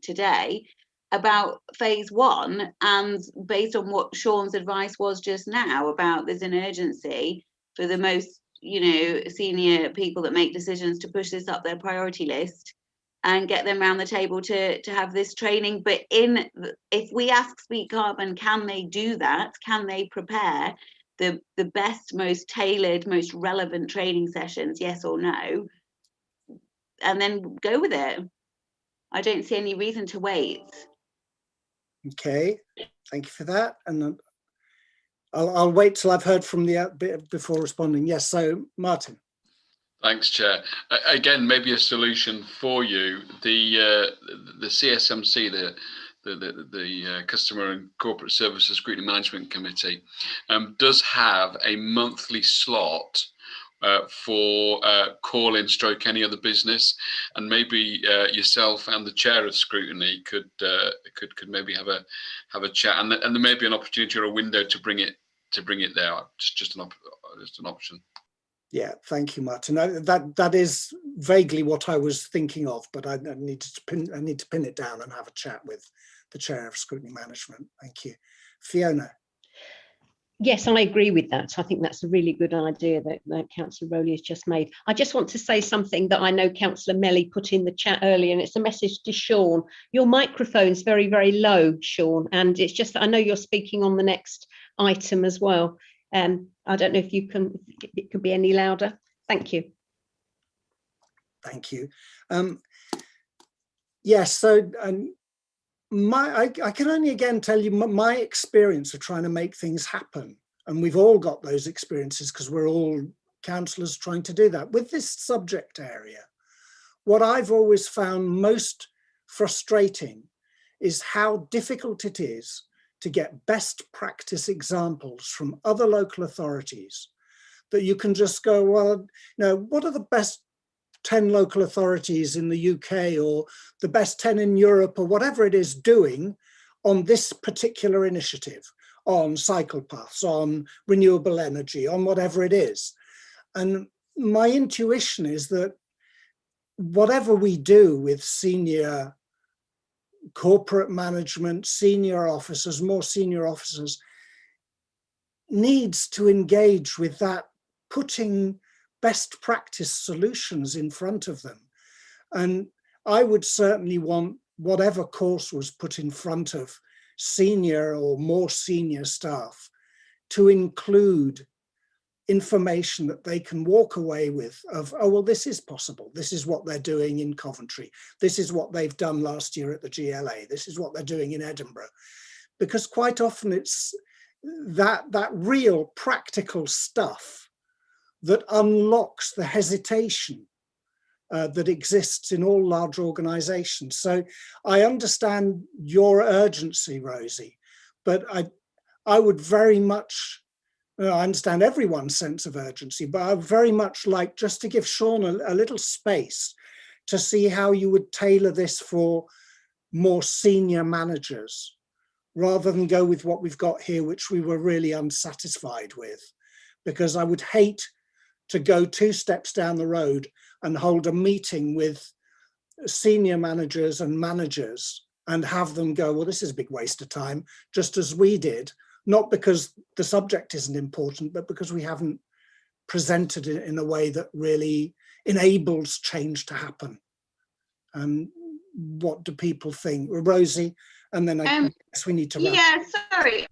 today about phase one, and based on what Sean's advice was just now about there's an urgency for the most, senior people that make decisions to push this up their priority list and get them around the table to have this training. But if we ask Speak Carbon, can they do that? Can they prepare the best, most tailored, most relevant training sessions, yes or no? And then go with it. I don't see any reason to wait. Okay, thank you for that. And I'll wait till I've heard from the bit before responding. Yes, so Martin. Thanks, Chair. Again, maybe a solution for you. The CSMC, the Customer and Corporate Services Scrutiny Management Committee, does have a monthly slot for call-in stroke any other business, and maybe yourself and the chair of Scrutiny could maybe have a chat, and there may be an opportunity or a window to bring it there. Just an option. Yeah, thank you, Martin. That is vaguely what I was thinking of, but I need to pin it down and have a chat with the chair of Scrutiny Management. Thank you, Fiona. Yes, I agree with that. I think that's a really good idea that Councillor Rowley has just made. I just want to say something that I know Councillor Melly put in the chat earlier, and it's a message to Sean. Your microphone's very, very low, Sean, and it's just that I know you're speaking on the next item as well. I don't know if it could be any louder. Thank you. Thank you. Yes, so I can only again tell you my experience of trying to make things happen, and we've all got those experiences because we're all councillors trying to do that. With this subject area, what I've always found most frustrating is how difficult it is to get best practice examples from other local authorities that you can just go, well, what are the best 10 local authorities in the UK or the best 10 in Europe or whatever it is doing on this particular initiative, on cycle paths, on renewable energy, on whatever it is. And my intuition is that whatever we do with senior corporate management, senior officers, more senior officers, needs to engage with that, putting best practice solutions in front of them. And I would certainly want whatever course was put in front of senior or more senior staff to include information that they can walk away with of, oh, well, this is possible. This is what they're doing in Coventry. This is what they've done last year at the GLA. This is what they're doing in Edinburgh. Because quite often it's that real practical stuff that unlocks the hesitation that exists in all large organizations. So I understand your urgency, Rosie, but I would very much, I understand everyone's sense of urgency, but I'd very much like just to give Sean a little space to see how you would tailor this for more senior managers, rather than go with what we've got here, which we were really unsatisfied with. Because I would hate to go 2 steps down the road and hold a meeting with senior managers and managers and have them go, well, this is a big waste of time, just as we did, not because the subject isn't important, but because we haven't presented it in a way that really enables change to happen. What do people think? Rosie, and then I guess we need to wrap. Yeah, sorry.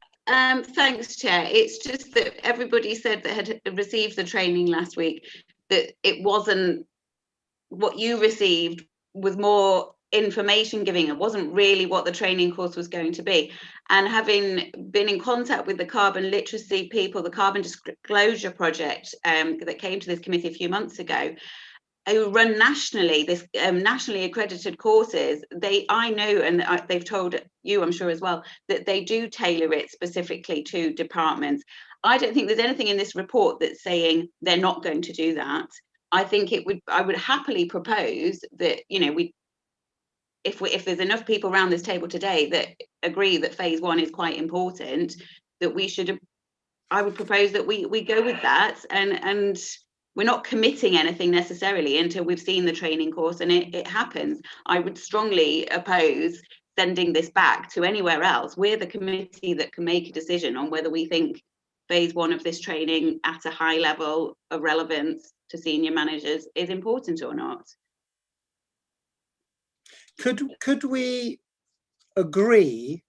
Thanks, Chair. It's just that everybody said that had received the training last week that it wasn't what you received was more information giving. It wasn't really what the training course was going to be. And having been in contact with the carbon literacy people, the Carbon Disclosure Project that came to this committee a few months ago, who run nationally, this nationally accredited courses, I know, and they've told you, I'm sure as well, that they do tailor it specifically to departments. I don't think there's anything in this report that's saying they're not going to do that. I think I would happily propose that, you know, if there's enough people around this table today that agree that phase 1 is quite important, that I would propose that we go with that, and we're not committing anything necessarily until we've seen the training course and it happens. I would strongly oppose sending this back to anywhere else. We're the committee that can make a decision on whether we think phase 1 of this training at a high level of relevance to senior managers is important or not. Could we agree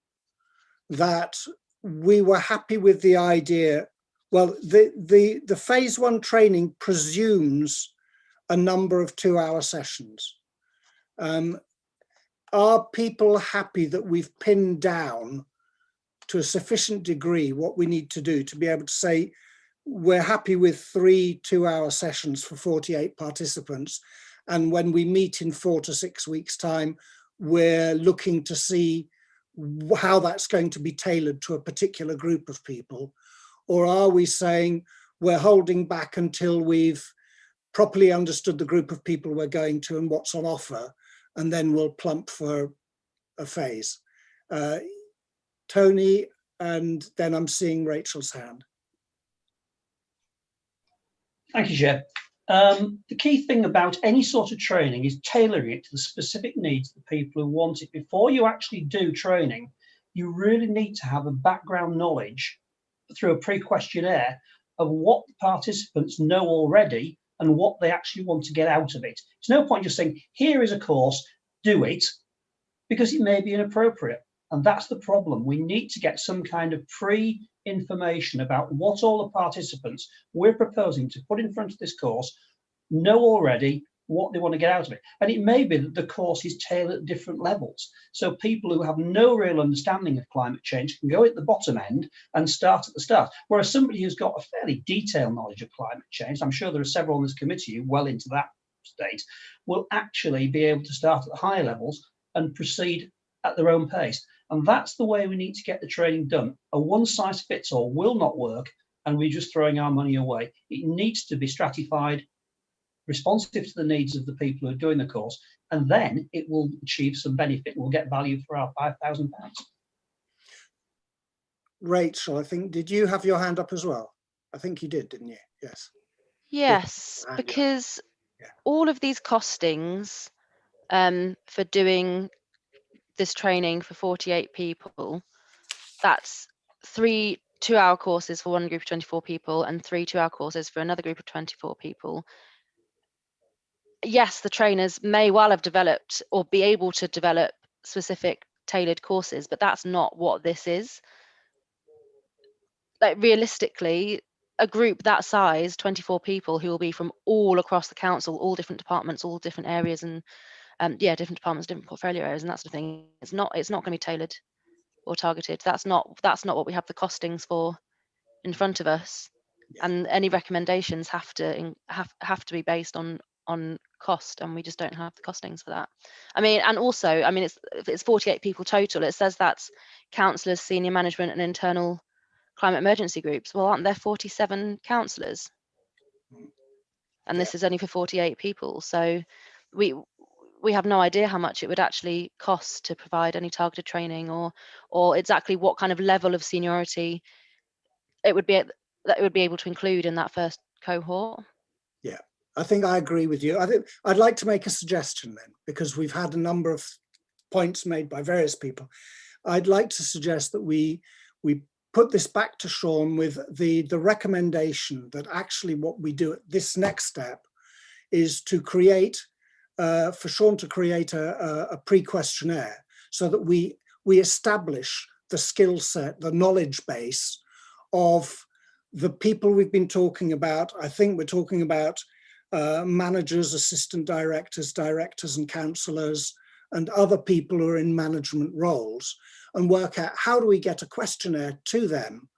that we were happy with the idea? Well, the phase 1 training presumes a number of 2-hour sessions. Are people happy that we've pinned down to a sufficient degree what we need to do to be able to say we're happy with 3 2-hour sessions for 48 participants, and when we meet in 4 to 6 weeks' time, we're looking to see how that's going to be tailored to a particular group of people? Or are we saying we're holding back until we've properly understood the group of people we're going to and what's on offer, and then we'll plump for a phase? Tony, and then I'm seeing Rachel's hand. Thank you, Chair. The key thing about any sort of training is tailoring it to the specific needs of the people who want it. Before you actually do training, you really need to have a background knowledge through a pre-questionnaire of what the participants know already and what they actually want to get out of it. There's no point just saying, here is a course, do it, because it may be inappropriate. And that's the problem. We need to get some kind of pre-information about what all the participants we're proposing to put in front of this course know already, what they want to get out of it. And it may be that the course is tailored at different levels. So people who have no real understanding of climate change can go at the bottom end and start at the start. Whereas somebody who's got a fairly detailed knowledge of climate change, I'm sure there are several on this committee who well into that state, will actually be able to start at the higher levels and proceed at their own pace. And that's the way we need to get the training done. A one-size-fits-all will not work, and we're just throwing our money away. It needs to be stratified, responsive to the needs of the people who are doing the course, and then it will achieve some benefit. We'll get value for our £5,000. Rachel, I think, did you have your hand up as well? I think you did, didn't you? Yes. Yes, because all of these costings for doing this training for 48 people, that's 3 2-hour courses for one group of 24 people and 3 2-hour courses for another group of 24 people. Yes, the trainers may well have developed or be able to develop specific tailored courses, but that's not what this is. Like, realistically, a group that size, 24 people, who will be from all across the council, all different departments, all different areas, and different departments, different portfolio areas, and that sort of thing. It's not going to be tailored or targeted. That's not what we have the costings for in front of us. Yeah. And any recommendations have to be based on cost, and we just don't have the costings for that. I mean, and also, I mean, it's 48 people total. It says that's councillors, senior management, and internal climate emergency groups. Well, aren't there 47 councillors? And this is only for 48 people. So we have no idea how much it would actually cost to provide any targeted training, or exactly what kind of level of seniority it would be able to include in that first cohort. Yeah, I think I agree with you. I think I'd like to make a suggestion then, because we've had a number of points made by various people. I'd like to suggest that we put this back to Sean with the recommendation that actually what we do at this next step is to create for Sean to create a pre-questionnaire, so that we establish the skill set, the knowledge base of the people we've been talking about. I think we're talking about managers, assistant directors, directors and councillors, and other people who are in management roles, and work out how do we get a questionnaire to them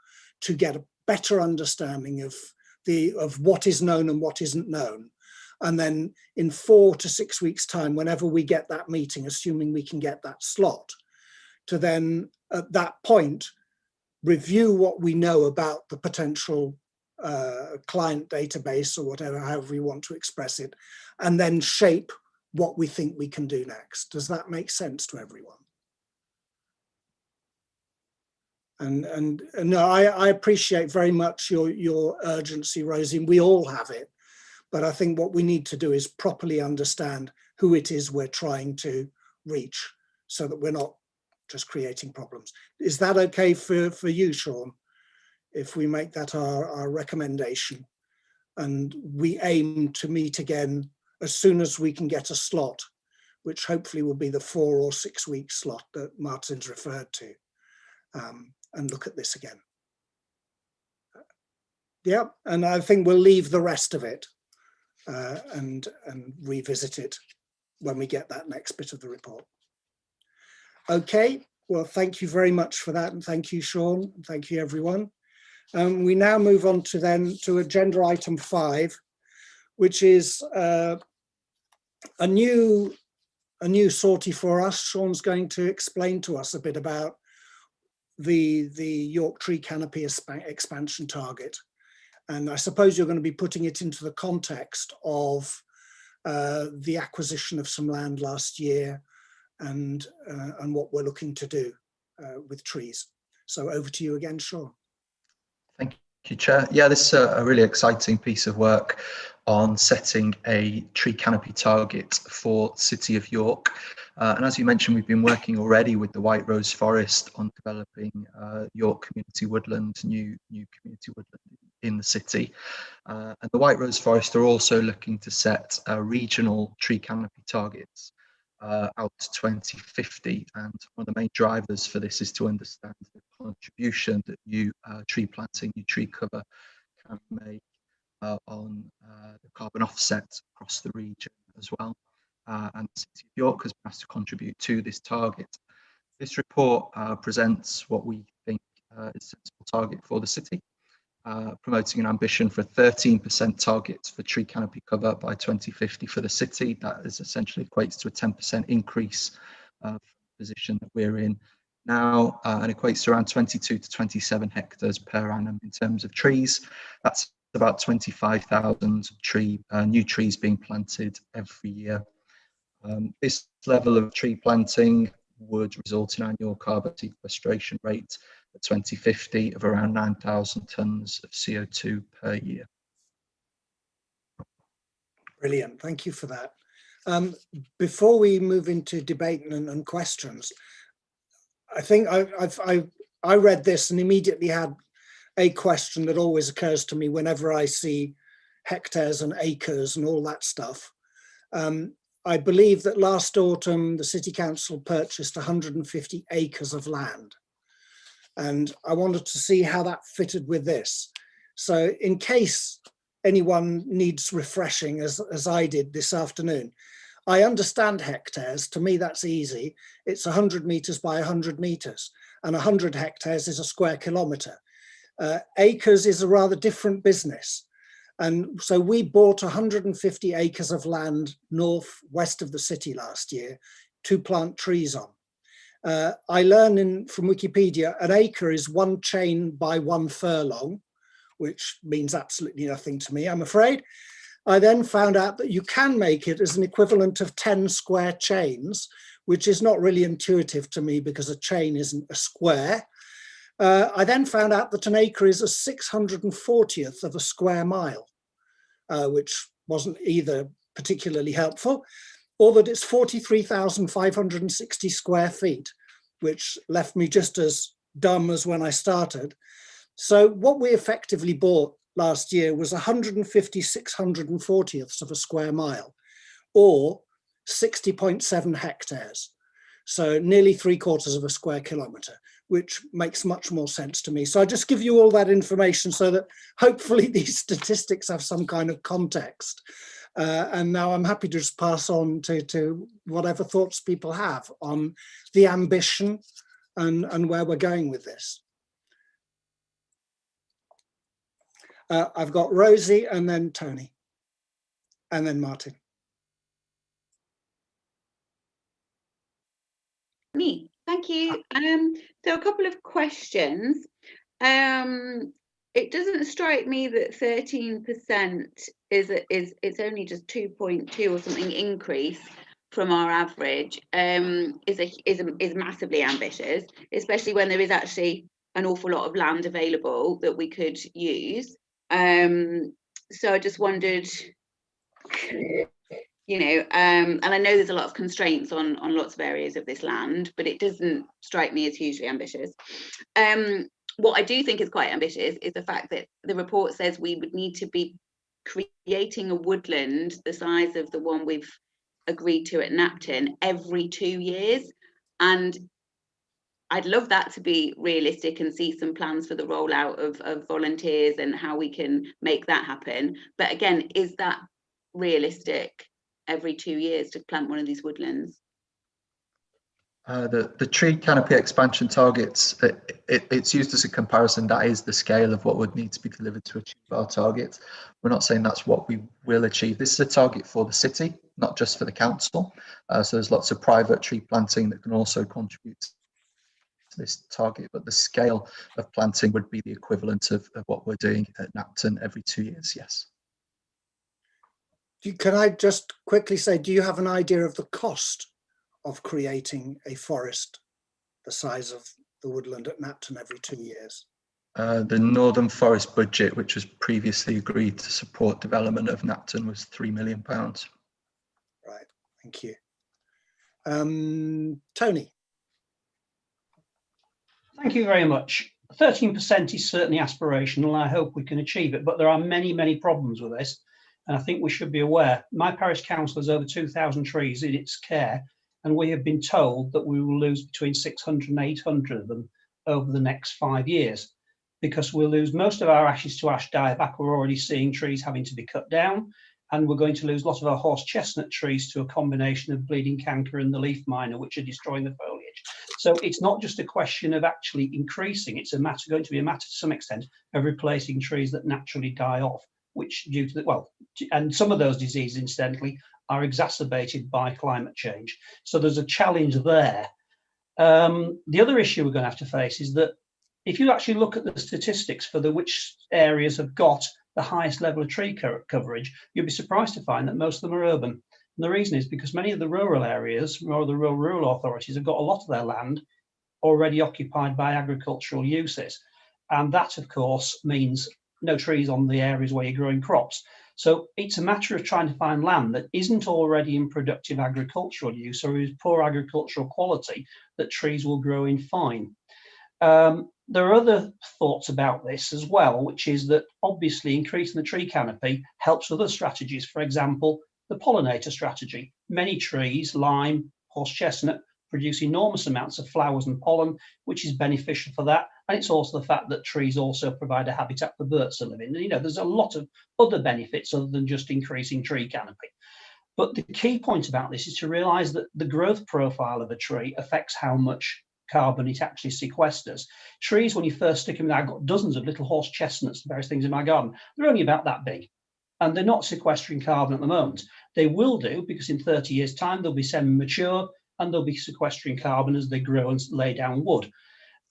to get a better understanding of what is known and what isn't known. And then in 4 to 6 weeks' time, whenever we get that meeting, assuming we can get that slot, to then at that point review what we know about the potential client database, or whatever, however you want to express it, and then shape what we think we can do next. Does that make sense to everyone? And no, I appreciate very much your urgency, Rosie. We all have it, but I think what we need to do is properly understand who it is we're trying to reach, so that we're not just creating problems. Is that okay for you, Sean, if we make that our recommendation, and we aim to meet again as soon as we can get a slot, which hopefully will be the 4 or 6 week slot that Martin's referred to, and look at this again. Yeah, and I think we'll leave the rest of it and revisit it when we get that next bit of the report. Okay, well, thank you very much for that, and thank you, Sean, and thank you, everyone. We now move on to agenda item 5, which is a new sortie for us. Sean's going to explain to us a bit about the York Tree Canopy expansion target. And I suppose you're going to be putting it into the context of the acquisition of some land last year and what we're looking to do with trees. So over to you again, Sean. Thank you, Chair. Yeah, this is a really exciting piece of work on setting a tree canopy target for the City of York. And as you mentioned, we've been working already with the White Rose Forest on developing York Community Woodland, new community woodland in the city. And the White Rose Forest are also looking to set regional tree canopy targets out to 2050. And one of the main drivers for this is to understand the contribution that new tree planting, new tree cover can make on the carbon offset across the region as well. And the City of York has been asked to contribute to this target. This report presents what we think is a sensible target for the city, promoting an ambition for a 13% target for tree canopy cover by 2050 for the city. That is essentially equates to a 10% increase from the position that we're in now, and equates to around 22 to 27 hectares per annum in terms of trees. That's about 25,000 new trees being planted every year. This level of tree planting would result in annual carbon sequestration rate at 2050 of around 9,000 tonnes of CO2 per year. Brilliant, thank you for that. Before we move into debate and questions, I think I read this and immediately had a question that always occurs to me whenever I see hectares and acres and all that stuff. I believe that last autumn the City Council purchased 150 acres of land, and I wanted to see how that fitted with this. So in case anyone needs refreshing, as I did this afternoon, I understand hectares. To me, that's easy. It's 100 metres by 100 metres, and 100 hectares is a square kilometre. Acres is a rather different business. And so we bought 150 acres of land northwest of the city last year to plant trees on. I learned from Wikipedia, an acre is 1 chain by 1 furlong, which means absolutely nothing to me, I'm afraid. I then found out that you can make it as an equivalent of 10 square chains, which is not really intuitive to me because a chain isn't a square. I then found out that an acre is a 640th of a square mile, which wasn't either particularly helpful, or that it's 43,560 square feet, which left me just as dumb as when I started. So what we effectively bought last year was 150 640ths of a square mile, or 60.7 hectares. So nearly 3/4 of a square kilometre, which makes much more sense to me. So I just give you all that information so that hopefully these statistics have some kind of context. And now I'm happy to just pass on to whatever thoughts people have on the ambition and where we're going with this. I've got Rosie and then Tony and then Martin. Me, thank you. So a couple of questions. It doesn't strike me that 13% it's only just 2.2 or something increase from our average is massively ambitious, especially when there is actually an awful lot of land available that we could use. So I just wondered, you know, and I know there's a lot of constraints on lots of areas of this land, but it doesn't strike me as hugely ambitious. What I do think is quite ambitious is the fact that the report says we would need to be creating a woodland the size of the one we've agreed to at Knapton every 2 years. And I'd love that to be realistic and see some plans for the rollout of volunteers and how we can make that happen. But again, is that realistic every 2 years to plant one of these woodlands? The tree canopy expansion targets, it's used as a comparison. That is the scale of what would need to be delivered to achieve our target. We're not saying that's what we will achieve. This is a target for the city, not just for the council. So there's lots of private tree planting that can also contribute to this target, but the scale of planting would be the equivalent of what we're doing at Knapton every 2 years, yes. Can I just quickly say, do you have an idea of the cost of creating a forest the size of the woodland at Knapton every 2 years? The Northern Forest budget, which was previously agreed to support development of Knapton, was £3 million. Right, thank you. Tony. Thank you very much. 13% is certainly aspirational, and I hope we can achieve it, but there are many, many problems with this, and I think we should be aware. My parish council has over 2,000 trees in its care, and we have been told that we will lose between 600 and 800 of them over the next 5 years, because we'll lose most of our ashes to ash dieback. We're already seeing trees having to be cut down, and we're going to lose a lot of our horse chestnut trees to a combination of bleeding canker and the leaf miner, which are destroying the foliage. So it's not just a question of actually increasing, it's going to be a matter to some extent of replacing trees that naturally die off, which due to the, and some of those diseases, incidentally, are exacerbated by climate change. So there's a challenge there. The other issue we're going to have to face is that if you actually look at the statistics for which areas have got the highest level of tree coverage, you'll be surprised to find that most of them are urban. And the reason is because many of the rural areas, or the rural authorities, have got a lot of their land already occupied by agricultural uses. And that, of course, means no trees on the areas where you're growing crops. So it's a matter of trying to find land that isn't already in productive agricultural use or is poor agricultural quality that trees will grow in fine. There are other thoughts about this as well, which is that obviously increasing the tree canopy helps other strategies. For example, the pollinator strategy. Many trees, lime, horse chestnut, produce enormous amounts of flowers and pollen, which is beneficial for that. And it's also the fact that trees also provide a habitat for birds to live in. You know, there's a lot of other benefits other than just increasing tree canopy. But the key point about this is to realize that the growth profile of a tree affects how much carbon it actually sequesters. Trees, when you first stick them in, I've got dozens of little horse chestnuts and various things in my garden. They're only about that big. And they're not sequestering carbon at the moment. They will do, because in 30 years' time, they'll be semi-mature and they'll be sequestering carbon as they grow and lay down wood.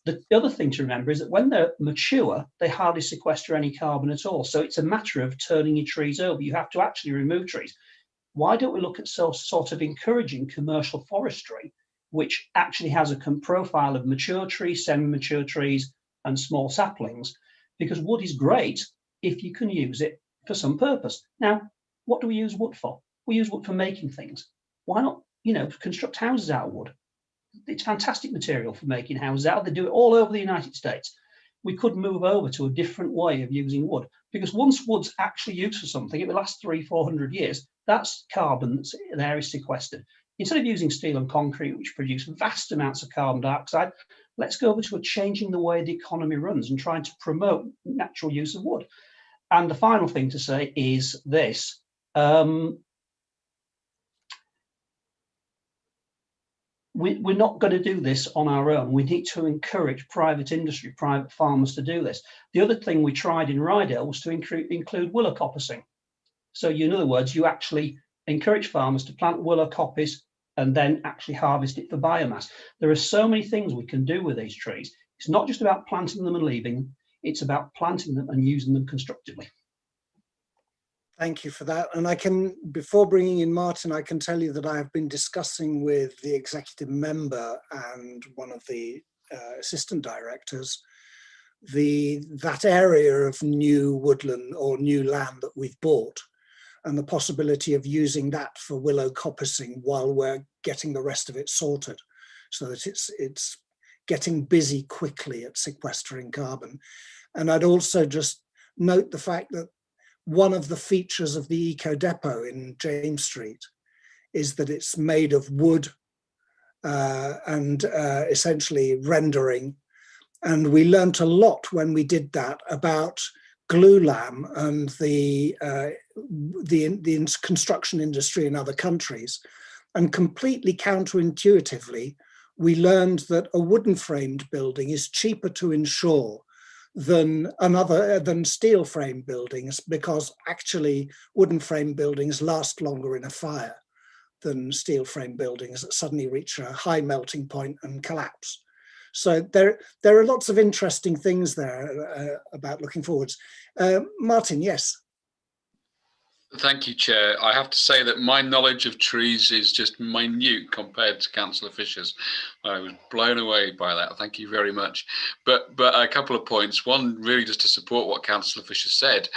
The other thing to remember is that when they're mature, they hardly sequester any carbon at all. So it's a matter of turning your trees over. You have to actually remove trees. Why don't we look at sort of encouraging commercial forestry, which actually has a profile of mature trees, semi-mature trees, and small saplings? Because wood is great if you can use it for some purpose. Now, what do we use wood for? We use wood for making things. Why not, you know, construct houses out of wood? It's fantastic material for making houses out of. They do it all over the United States. We could move over to a different way of using wood, because once wood's actually used for something, it will last 300-400 years. That's carbon that's there is sequestered. Instead of using steel and concrete, which produce vast amounts of carbon dioxide, let's go over to changing the way the economy runs and trying to promote natural use of wood. And the final thing to say is this: We're not going to do this on our own. We need to encourage private industry, private farmers to do this. The other thing we tried in Rydale was to include willow coppicing. So in other words, you actually encourage farmers to plant willow coppice and then actually harvest it for biomass. There are so many things we can do with these trees. It's not just about planting them and leaving them, it's about planting them and using them constructively. Thank you for that. And I can, before bringing in Martin, I can tell you that I have been discussing with the executive member and one of the assistant directors that area of new woodland or new land that we've bought, and the possibility of using that for willow coppicing while we're getting the rest of it sorted, so that it's getting busy quickly at sequestering carbon. And I'd also just note the fact that one of the features of the Eco Depot in James Street is that it's made of wood and essentially rendering. And we learnt a lot when we did that about glulam and the construction industry in other countries. And completely counterintuitively, we learned that a wooden framed building is cheaper to insure than steel frame buildings, because actually wooden frame buildings last longer in a fire than steel frame buildings that suddenly reach a high melting point and collapse. So there are lots of interesting things there about looking forwards. Martin, yes. Thank you, Chair. I have to say that my knowledge of trees is just minute compared to Councillor Fisher's. I was blown away by that. Thank you very much. But a couple of points. One, really just to support what Councillor Fisher said.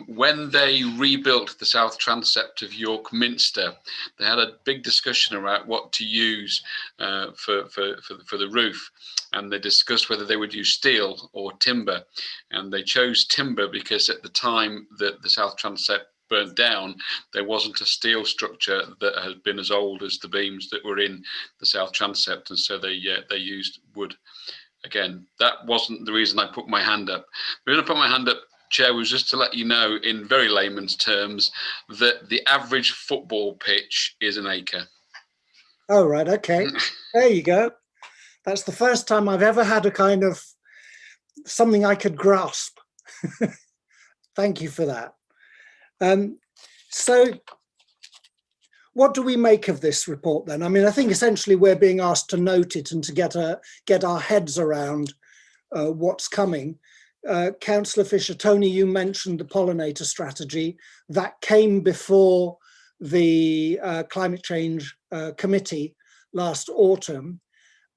When they rebuilt the south transept of York Minster, they had a big discussion about what to use for the roof. And they discussed whether they would use steel or timber. And they chose timber because at the time that the south transept burnt down, there wasn't a steel structure that had been as old as the beams that were in the south transept, and so they used wood. Again, that wasn't the reason I put my hand up. The reason I put my hand up, Chair, was just to let you know in very layman's terms that the average football pitch is an acre. Oh, right, okay. There you go. That's the first time I've ever had a kind of something I could grasp. Thank you for that. So what do we make of this report then? I mean, I think essentially we're being asked to note it and to get our heads around what's coming. Councillor Fisher, Tony, you mentioned the pollinator strategy. That came before the Climate Change Committee last autumn.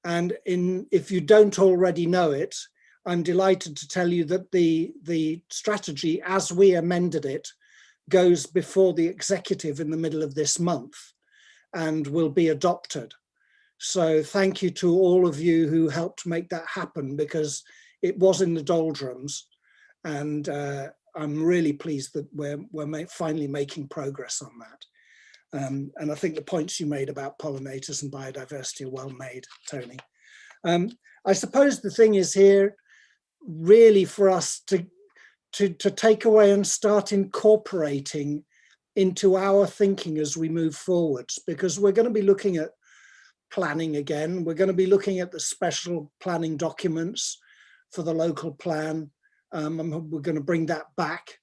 And if you don't already know it, I'm delighted to tell you that the strategy, as we amended it, goes before the executive in the middle of this month and will be adopted. So thank you to all of you who helped make that happen, because it was in the doldrums, and I'm really pleased that we're finally making progress on that. And I think the points you made about pollinators and biodiversity are well made, Tony. I suppose the thing is here really for us to take away and start incorporating into our thinking as we move forwards, because we're going to be looking at planning again. We're going to be looking at the special planning documents for the local plan. We're going to bring that back.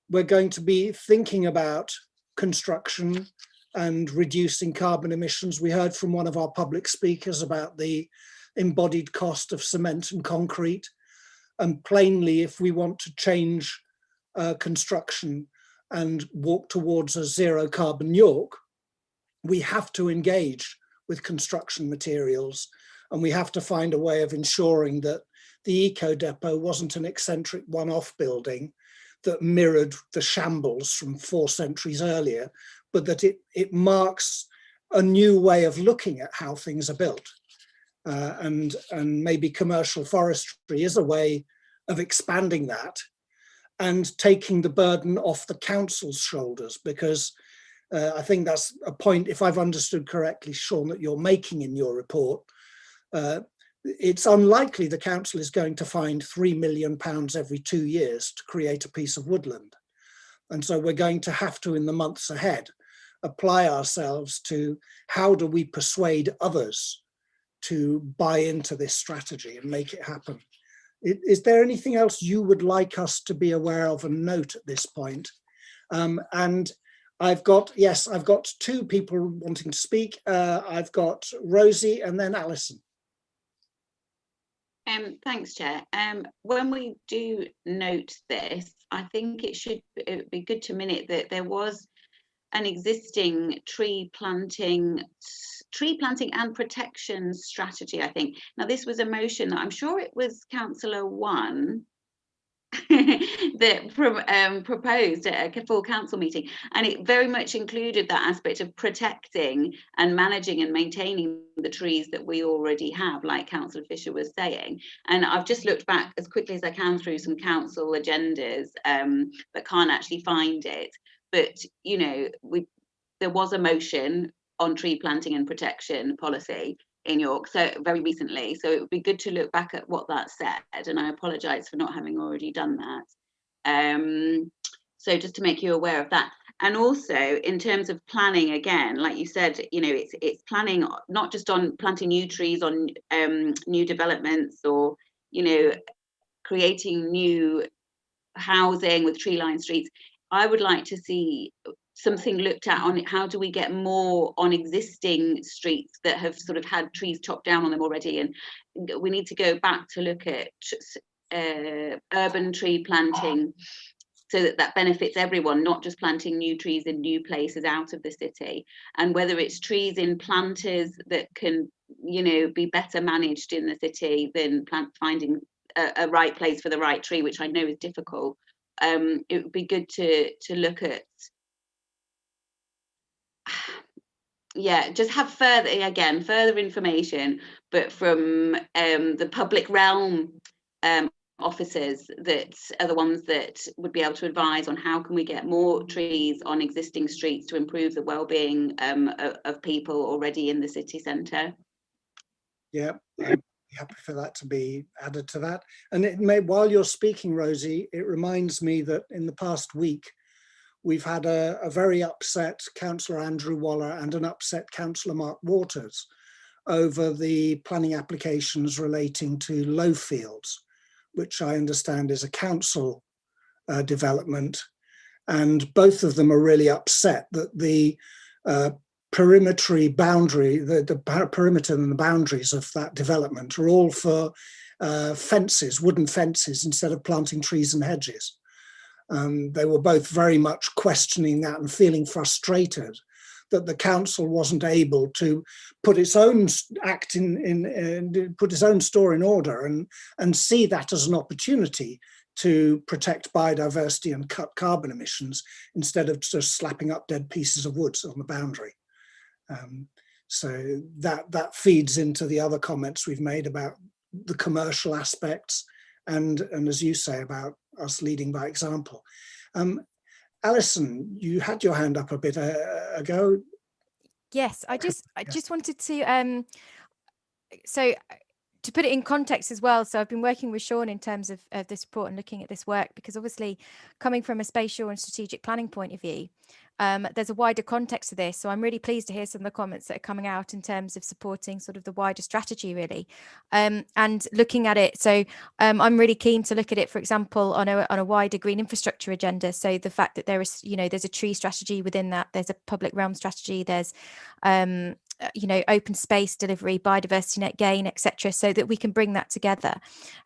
We're going to be thinking about construction and reducing carbon emissions. We heard from one of our public speakers about the embodied cost of cement and concrete. And plainly, if we want to change construction and walk towards a zero carbon York, we have to engage with construction materials, and we have to find a way of ensuring that the Eco Depot wasn't an eccentric one-off building that mirrored the shambles from 4 centuries earlier, but that it marks a new way of looking at how things are built. And maybe commercial forestry is a way of expanding that and taking the burden off the council's shoulders, because I think that's a point, if I've understood correctly, Sean, that you're making in your report. It's unlikely the council is going to find £3 million every 2 years to create a piece of woodland. And so we're going to have to, in the months ahead, apply ourselves to how do we persuade others to buy into this strategy and make it happen. Is there anything else you would like us to be aware of and note at this point? And I've got two people wanting to speak. I've got Rosie and then Alison. Thanks, Chair. When we do note this, I think it would be good to minute that there was an existing tree planting and protection strategy, I think. Now, this was a motion that I'm sure it was Councillor One that proposed at a full council meeting, and it very much included that aspect of protecting and managing and maintaining the trees that we already have, like Councillor Fisher was saying. And I've just looked back as quickly as I can through some council agendas, but can't actually find it. But you know, there was a motion on tree planting and protection policy in York, so very recently, so it would be good to look back at what that said, and I apologise for not having already done that. So just to make you aware of that. And also in terms of planning, again, like you said, you know, it's planning not just on planting new trees on new developments, or, you know, creating new housing with tree-lined streets. I would like to see something looked at on it. How do we get more on existing streets that have sort of had trees chopped down on them already? And we need to go back to look at urban tree planting, so that benefits everyone, not just planting new trees in new places out of the city. And whether it's trees in planters that can, you know, be better managed in the city than finding a right place for the right tree, which I know is difficult. It would be good to look at, yeah, just have further information, but from the public realm officers that are the ones that would be able to advise on how can we get more trees on existing streets to improve the well-being of people already in the city centre. Yeah, I'm happy for that to be added to that. And it may, while you're speaking, Rosie, it reminds me that in the past week, we've had a very upset Councillor Andrew Waller and an upset Councillor Mark Waters over the planning applications relating to Lowfields, which I understand is a council development. And both of them are really upset that the perimeter boundary, the perimeter and the boundaries of that development are all for fences, wooden fences, instead of planting trees and hedges. They were both very much questioning that and feeling frustrated that the council wasn't able to put its own put its own store in order and see that as an opportunity to protect biodiversity and cut carbon emissions, instead of just slapping up dead pieces of wood on the boundary. So that feeds into the other comments we've made about the commercial aspects, and as you say, about us leading by example. Alison, you had your hand up a bit ago. Yes, I just wanted to so to put it in context as well. So I've been working with Sean in terms of this report and looking at this work, because obviously coming from a spatial and strategic planning point of view, there's a wider context to this. So I'm really pleased to hear some of the comments that are coming out in terms of supporting sort of the wider strategy, really, and looking at it. So I'm really keen to look at it, for example, on a wider green infrastructure agenda. So the fact that there is, you know, there's a tree strategy within that, there's a public realm strategy, there's you know, open space delivery, biodiversity net gain, etc., so that we can bring that together.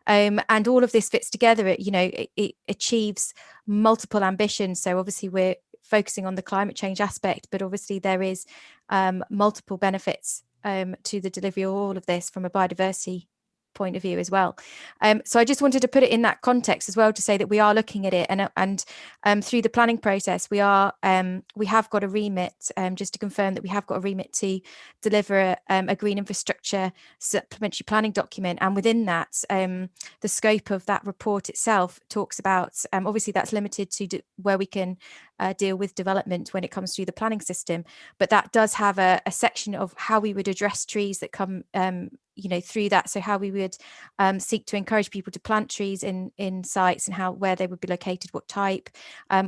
And all of this fits together. You know, it achieves multiple ambitions. So obviously we're focusing on the climate change aspect, but obviously there is multiple benefits to the delivery of all of this from a biodiversity point of view as well. So I just wanted to put it in that context as well, to say that we are looking at it, and through the planning process we have got a remit, just to confirm that we have got a remit to deliver a green infrastructure supplementary planning document. And within that, the scope of that report itself talks about, obviously that's limited to where we can deal with development when it comes through the planning system, but that does have a section of how we would address trees that come through that. So how we would seek to encourage people to plant trees in sites, and where they would be located, what type,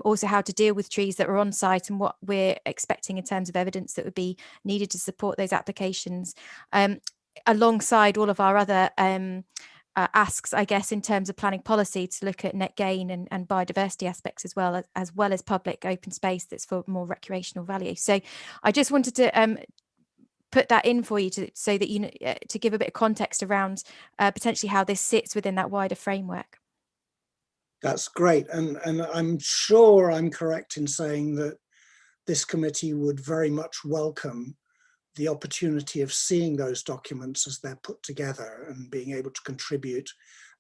also how to deal with trees that are on site and what we're expecting in terms of evidence that would be needed to support those applications, alongside all of our other asks, I guess, in terms of planning policy, to look at net gain and biodiversity aspects as well as public open space that's for more recreational value. So I just wanted to put that in for you so that to give a bit of context around potentially how this sits within that wider framework. That's great, and I'm sure I'm correct in saying that this committee would very much welcome the opportunity of seeing those documents as they're put together and being able to contribute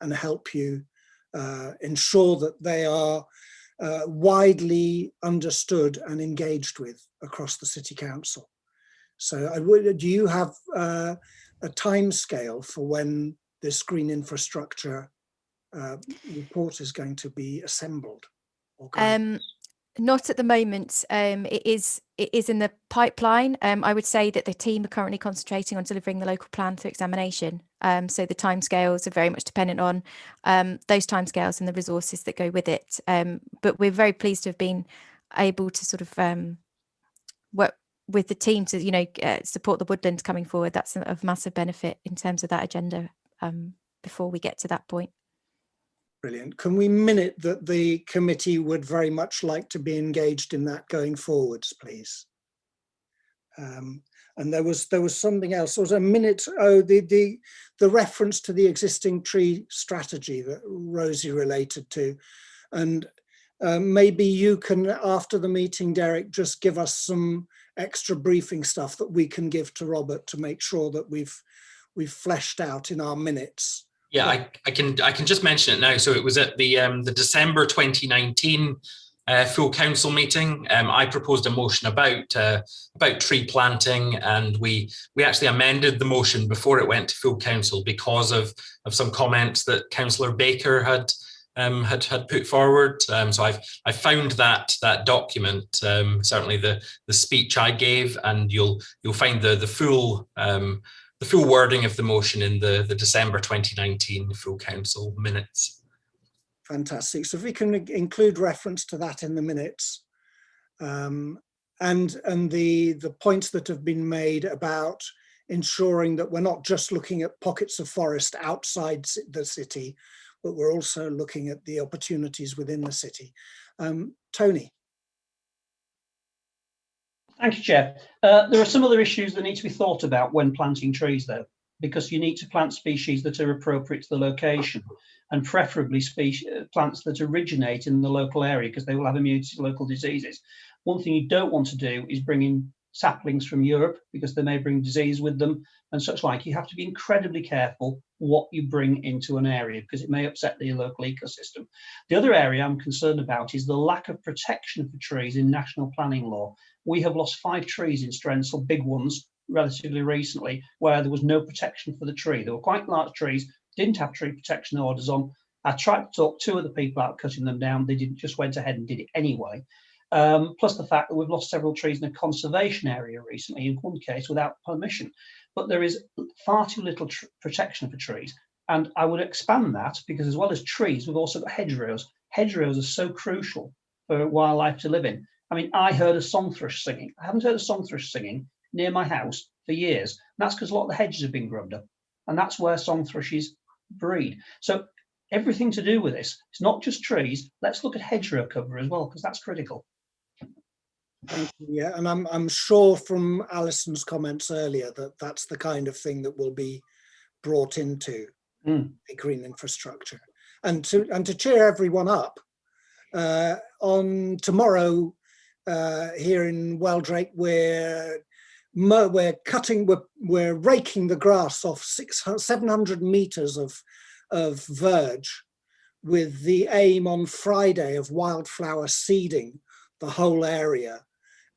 and help you ensure that they are widely understood and engaged with across the City Council. So do you have a time scale for when this green infrastructure report is going to be assembled? Not at the moment. It is in the pipeline. I would say that the team are currently concentrating on delivering the local plan through examination. So the timescales are very much dependent on those timescales and the resources that go with it. But we're very pleased to have been able to sort of work with the team to support the woodlands coming forward. That's of massive benefit in terms of that agenda before we get to that point. Brilliant. Can we minute that the committee would very much like to be engaged in that going forwards, please? And there was something else. There was a minute. Oh, the reference to the existing tree strategy that Rosie related to, and maybe you can, after the meeting, Derek, just give us some extra briefing stuff that we can give to Robert to make sure that we've fleshed out in our minutes. Yeah, I can just mention it now. So it was at the December 2019 full council meeting. I proposed a motion about tree planting, and we actually amended the motion before it went to full council because of some comments that Councillor Baker had put forward. So I found that document, certainly the speech I gave, and you'll find the full wording of the motion in the December 2019 full council minutes. Fantastic. So if we can include reference to that in the minutes, and the points that have been made about ensuring that we're not just looking at pockets of forest outside the city, but we're also looking at the opportunities within the city. Tony. Thank you, Chair. There are some other issues that need to be thought about when planting trees, though, because you need to plant species that are appropriate to the location, and preferably plants that originate in the local area, because they will have immunity to local diseases. One thing you don't want to do is bring in saplings from Europe, because they may bring disease with them and such like. You have to be incredibly careful what you bring into an area, because it may upset the local ecosystem. The other area I'm concerned about is the lack of protection for trees in national planning law. We have lost 5 trees in Strensel, big ones, relatively recently, where there was no protection for the tree. They were quite large trees, didn't have tree protection orders on. I tried to talk 2 of the people out cutting them down. They didn't, just went ahead and did it anyway. Plus the fact that we've lost several trees in a conservation area recently, in one case without permission. But there is far too little protection for trees. And I would expand that, because as well as trees, we've also got hedgerows. Hedgerows are so crucial for wildlife to live in. I mean, I heard a song thrush singing. I haven't heard a song thrush singing near my house for years. And that's because a lot of the hedges have been grubbed up. And that's where song thrushes breed. So everything to do with this, it's not just trees. Let's look at hedgerow cover as well, because that's critical. Thank you. Yeah, and I'm sure from Alison's comments earlier that that's the kind of thing that will be brought into the green infrastructure. And to cheer everyone up, on tomorrow here in Weldrake, we're raking the grass off 700 meters of verge, with the aim on Friday of wildflower seeding the whole area.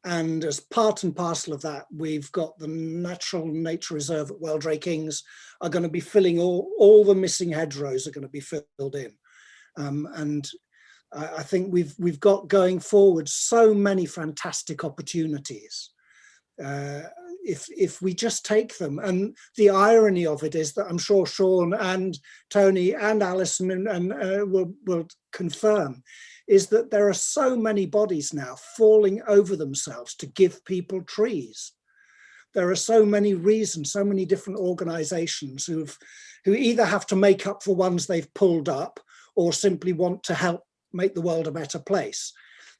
And as part and parcel of that, we've got the Natural Nature Reserve at Weldrake Ings are going to be filling all the missing hedgerows are going to be filled in. And I think we've got going forward so many fantastic opportunities. if we just take them. And the irony of it is that I'm sure Sean and Tony and Alison will confirm, is that there are so many bodies now falling over themselves to give people trees. There are so many reasons, so many different organisations who either have to make up for ones they've pulled up or simply want to help make the world a better place.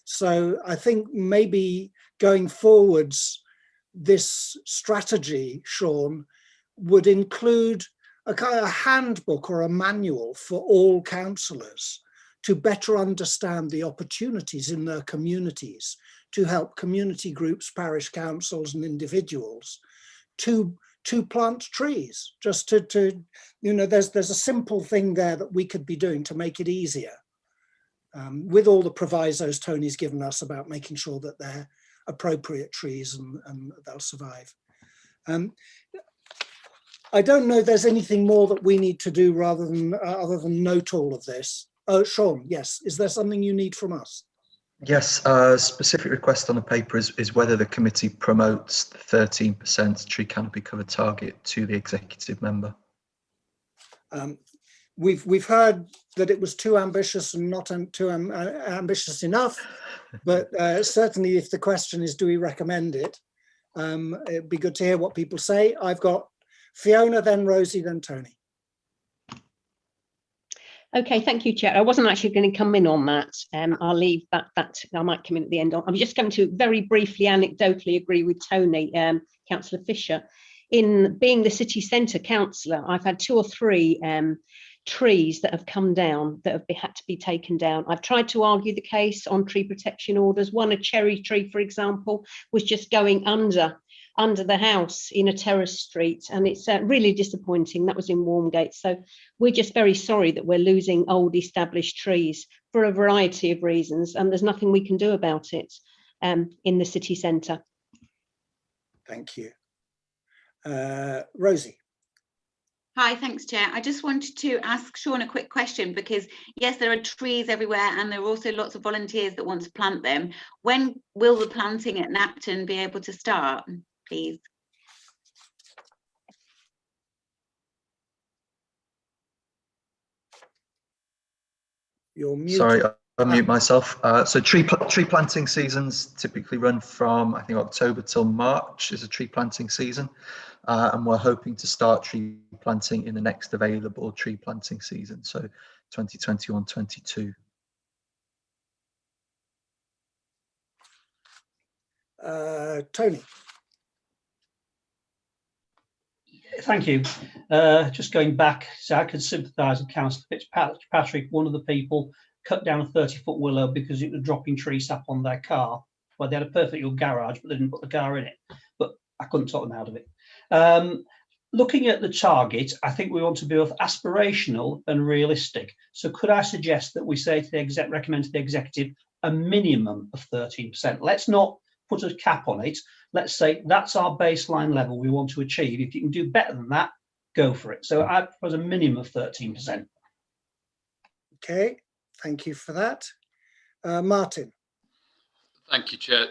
So I think maybe going forwards, this strategy, Sean, would include a kind of handbook or a manual for all councillors to better understand the opportunities in their communities, to help community groups, parish councils and individuals to plant trees. Just to there's a simple thing there that we could be doing to make it easier, with all the provisos Tony's given us about making sure that they're appropriate trees and they'll survive. I don't know if there's anything more that we need to do other than note all of this. Oh, Sean, yes. Is there something you need from us? Yes, specific request on the paper is whether the committee promotes the 13% tree canopy cover target to the executive member. We've heard that it was too ambitious and not too ambitious enough, but certainly if the question is, do we recommend it? It'd be good to hear what people say. I've got Fiona, then Rosie, then Tony. Okay, thank you, Chair. I wasn't actually going to come in on that. I'll leave that. I might come in at the end. I'm just going to very briefly, anecdotally agree with Tony, Councillor Fisher. In being the city centre councillor, I've had 2 or 3 trees that have come down that have had to be taken down. I've tried to argue the case on tree protection orders. One, a cherry tree, for example, was just going under the house in a terrace street, and it's really disappointing. That was in Warmgate. So we're just very sorry that we're losing old established trees for a variety of reasons, and there's nothing we can do about it in the city centre. Thank you. Rosie. Hi, thanks, Chair. I just wanted to ask Sean a quick question, because yes, there are trees everywhere and there are also lots of volunteers that want to plant them. When will the planting at Napton be able to start, please? You're muted. Sorry, I'll mute myself. So tree planting seasons typically run from, I think, October till March is a tree planting season. And we're hoping to start tree planting in the next available tree planting season, so 2021-22. Tony. Thank you. Just going back, so I could sympathise with Councillor Fitzpatrick. One of the people cut down a 30-foot willow because it was dropping tree sap on their car. Well, they had a perfect little garage, but they didn't put the car in it. But I couldn't talk them out of it. Looking at the target, I think we want to be both aspirational and realistic. So could I suggest that we say to the recommend to the executive a minimum of 13%? Let's not put a cap on it. Let's say that's our baseline level we want to achieve. If you can do better than that, go for it. So I propose a minimum of 13%. Okay, thank you for that. Martin. Thank you, Chair.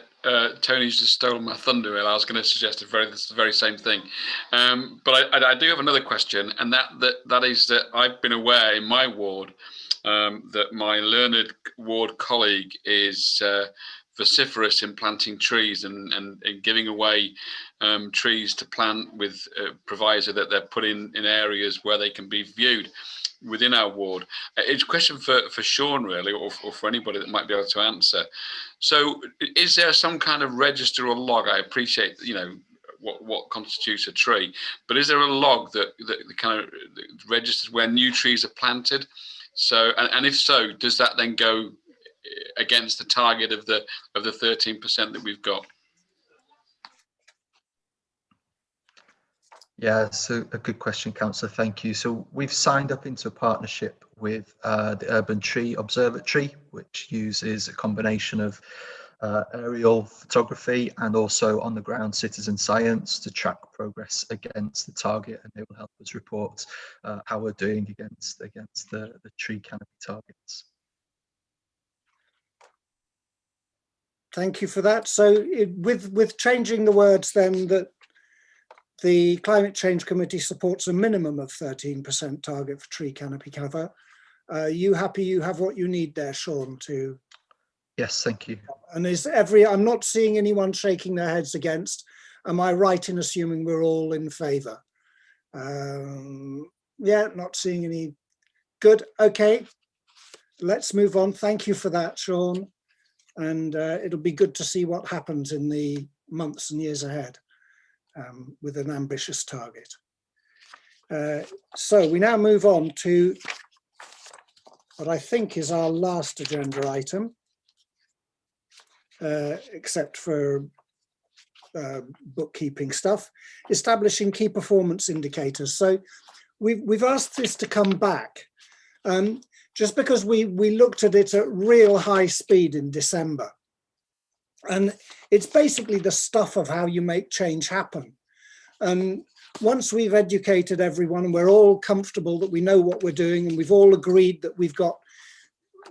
Tony's just stolen my thunder, and I was going to suggest the very same thing. But I do have another question, and that is that I've been aware in my ward that my learned ward colleague is vociferous in planting trees and giving away trees to plant with proviso that they're put in areas where they can be viewed within our ward. It's a question for Sean, really, or for anybody that might be able to answer. So is there some kind of register or log? I appreciate, what constitutes a tree, but is there a log that kind of registers where new trees are planted? So, and if so, does that then go against the target of the 13% that we've got? Yeah, so a good question, Councillor. Thank you. So we've signed up into a partnership with the Urban Tree Observatory, which uses a combination of aerial photography and also on the ground citizen science to track progress against the target, and they will help us report how we're doing against the tree canopy targets. Thank you for that. So with changing the words then that the Climate Change Committee supports a minimum of 13% target for tree canopy cover. You happy you have what you need there, Sean, to... Yes, thank you. And I'm not seeing anyone shaking their heads against. Am I right in assuming we're all in favour? Yeah, not seeing any. Good, okay. Let's move on. Thank you for that, Sean. And it'll be good to see what happens in the months and years ahead with an ambitious target. So we now move on to what I think is our last agenda item, except for bookkeeping stuff, establishing key performance indicators. So we've asked this to come back just because we looked at it at real high speed in December. And it's basically the stuff of how you make change happen. And once we've educated everyone and we're all comfortable that we know what we're doing and we've all agreed that we've got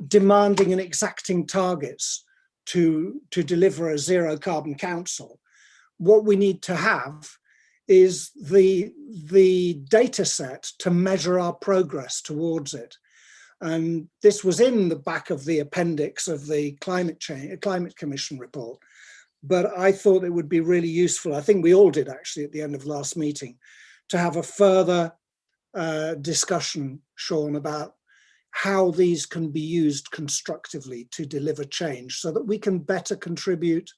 demanding and exacting targets to deliver a zero carbon council, what we need to have is the data set to measure our progress towards it. And this was in the back of the appendix of the Climate Commission report. But I thought it would be really useful, I think we all did actually at the end of last meeting, to have a further discussion, Sean, about how these can be used constructively to deliver change so that we can better contribute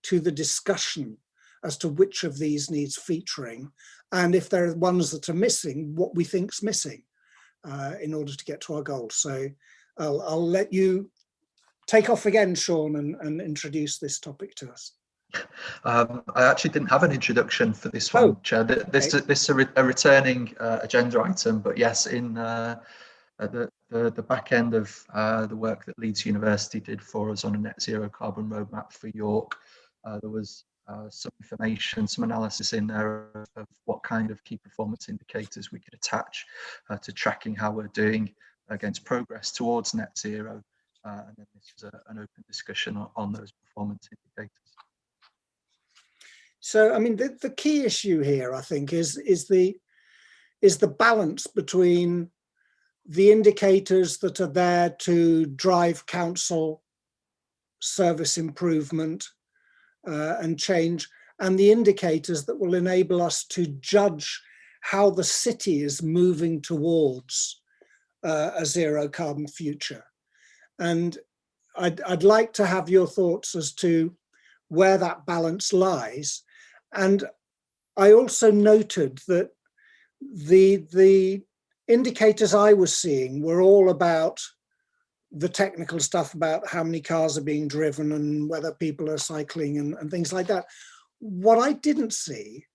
to the discussion as to which of these needs featuring, and if there are ones that are missing, what we think's missing in order to get to our goals. So I'll let you take off again, Sean, and introduce this topic to us. I actually didn't have an introduction for this one, Chair. This is a returning agenda item, but yes, in at the back end of the work that Leeds University did for us on a net zero carbon roadmap for York, there was some information, some analysis in there of what kind of key performance indicators we could attach to tracking how we're doing against progress towards net zero. And then this is an open discussion on those performance indicators. So, I mean, the key issue here, I think, is the balance between the indicators that are there to drive council service improvement and change, and the indicators that will enable us to judge how the city is moving towards a zero carbon future. And I'd like to have your thoughts as to where that balance lies. And I also noted that the indicators I was seeing were all about the technical stuff about how many cars are being driven and whether people are cycling and things like that. What I didn't see,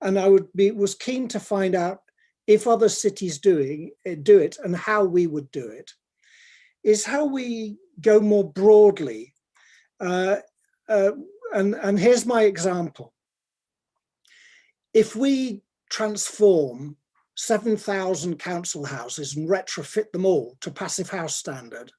and I was keen to find out if other cities do it and how we would do it, is how we go more broadly. And here's my example. If we transform 7,000 council houses and retrofit them all to Passive House standard,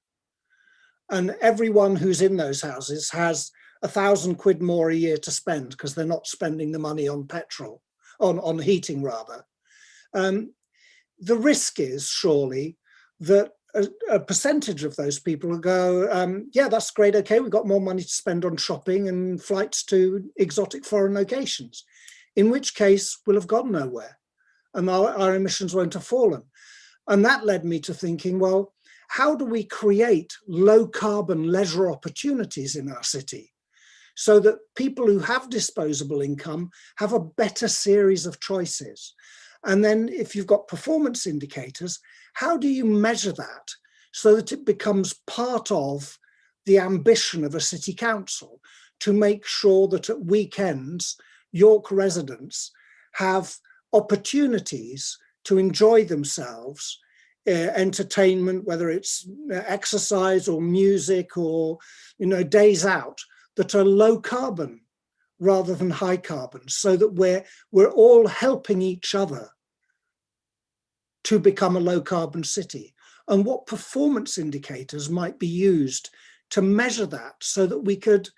and everyone who's in those houses has £1,000 more a year to spend because they're not spending the money on petrol, on heating rather, the risk is surely that a percentage of those people will go, yeah, that's great, okay, we've got more money to spend on shopping and flights to exotic foreign locations, in which case we'll have gone nowhere and our emissions won't have fallen. And that led me to thinking, well, how do we create low carbon leisure opportunities in our city so that people who have disposable income have a better series of choices? And then if you've got performance indicators, how do you measure that so that it becomes part of the ambition of a city council to make sure that at weekends, York residents have opportunities to enjoy themselves, entertainment, whether it's exercise or music or, you know, days out that are low carbon rather than high carbon, so that we're all helping each other to become a low carbon city, and what performance indicators might be used to measure that so that we could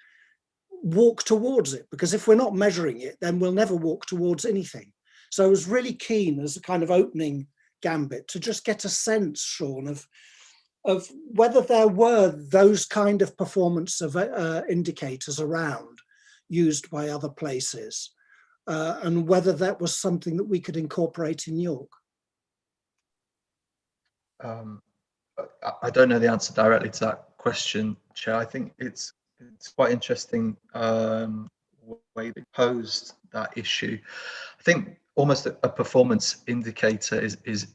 walk towards it, because if we're not measuring it, then we'll never walk towards anything. So I was really keen as a kind of opening gambit to just get a sense, Sean, of whether there were those kind of performance of indicators around used by other places, and whether that was something that we could incorporate in York. I don't know the answer directly to that question, Chair. I think it's quite interesting way they posed that issue. I think almost a performance indicator is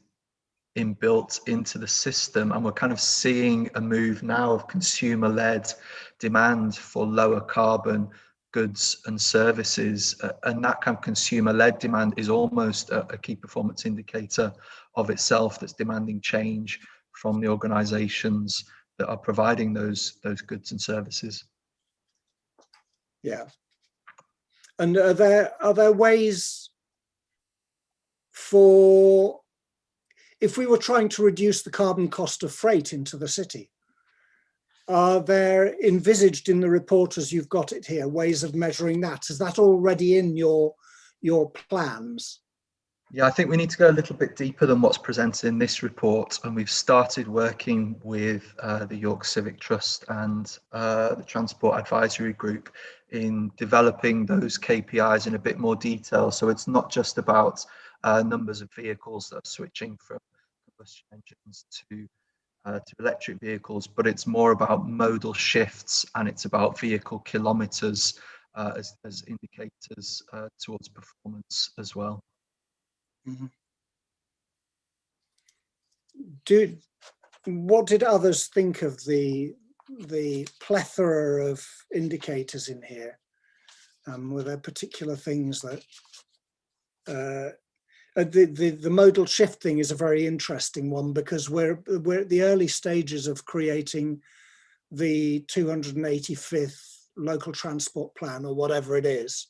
inbuilt into the system, and we're kind of seeing a move now of consumer-led demand for lower carbon goods and services, and that kind of consumer-led demand is almost a key performance indicator of itself, that's demanding change from the organizations that are providing those goods and services. Yeah. And are there ways for, if we were trying to reduce the carbon cost of freight into the city, are there envisaged in the report, as you've got it here, ways of measuring that? Is that already in your plans? Yeah, I think we need to go a little bit deeper than what's presented in this report, and we've started working with the York Civic Trust and the Transport Advisory Group in developing those KPIs in a bit more detail. So it's not just about numbers of vehicles that are switching from combustion engines to electric vehicles, but it's more about modal shifts, and it's about vehicle kilometres as indicators towards performance as well. Mm-hmm. What did others think of the plethora of indicators in here? Were there particular things that the modal shift thing is a very interesting one, because we're at the early stages of creating the 285th local transport plan, or whatever it is,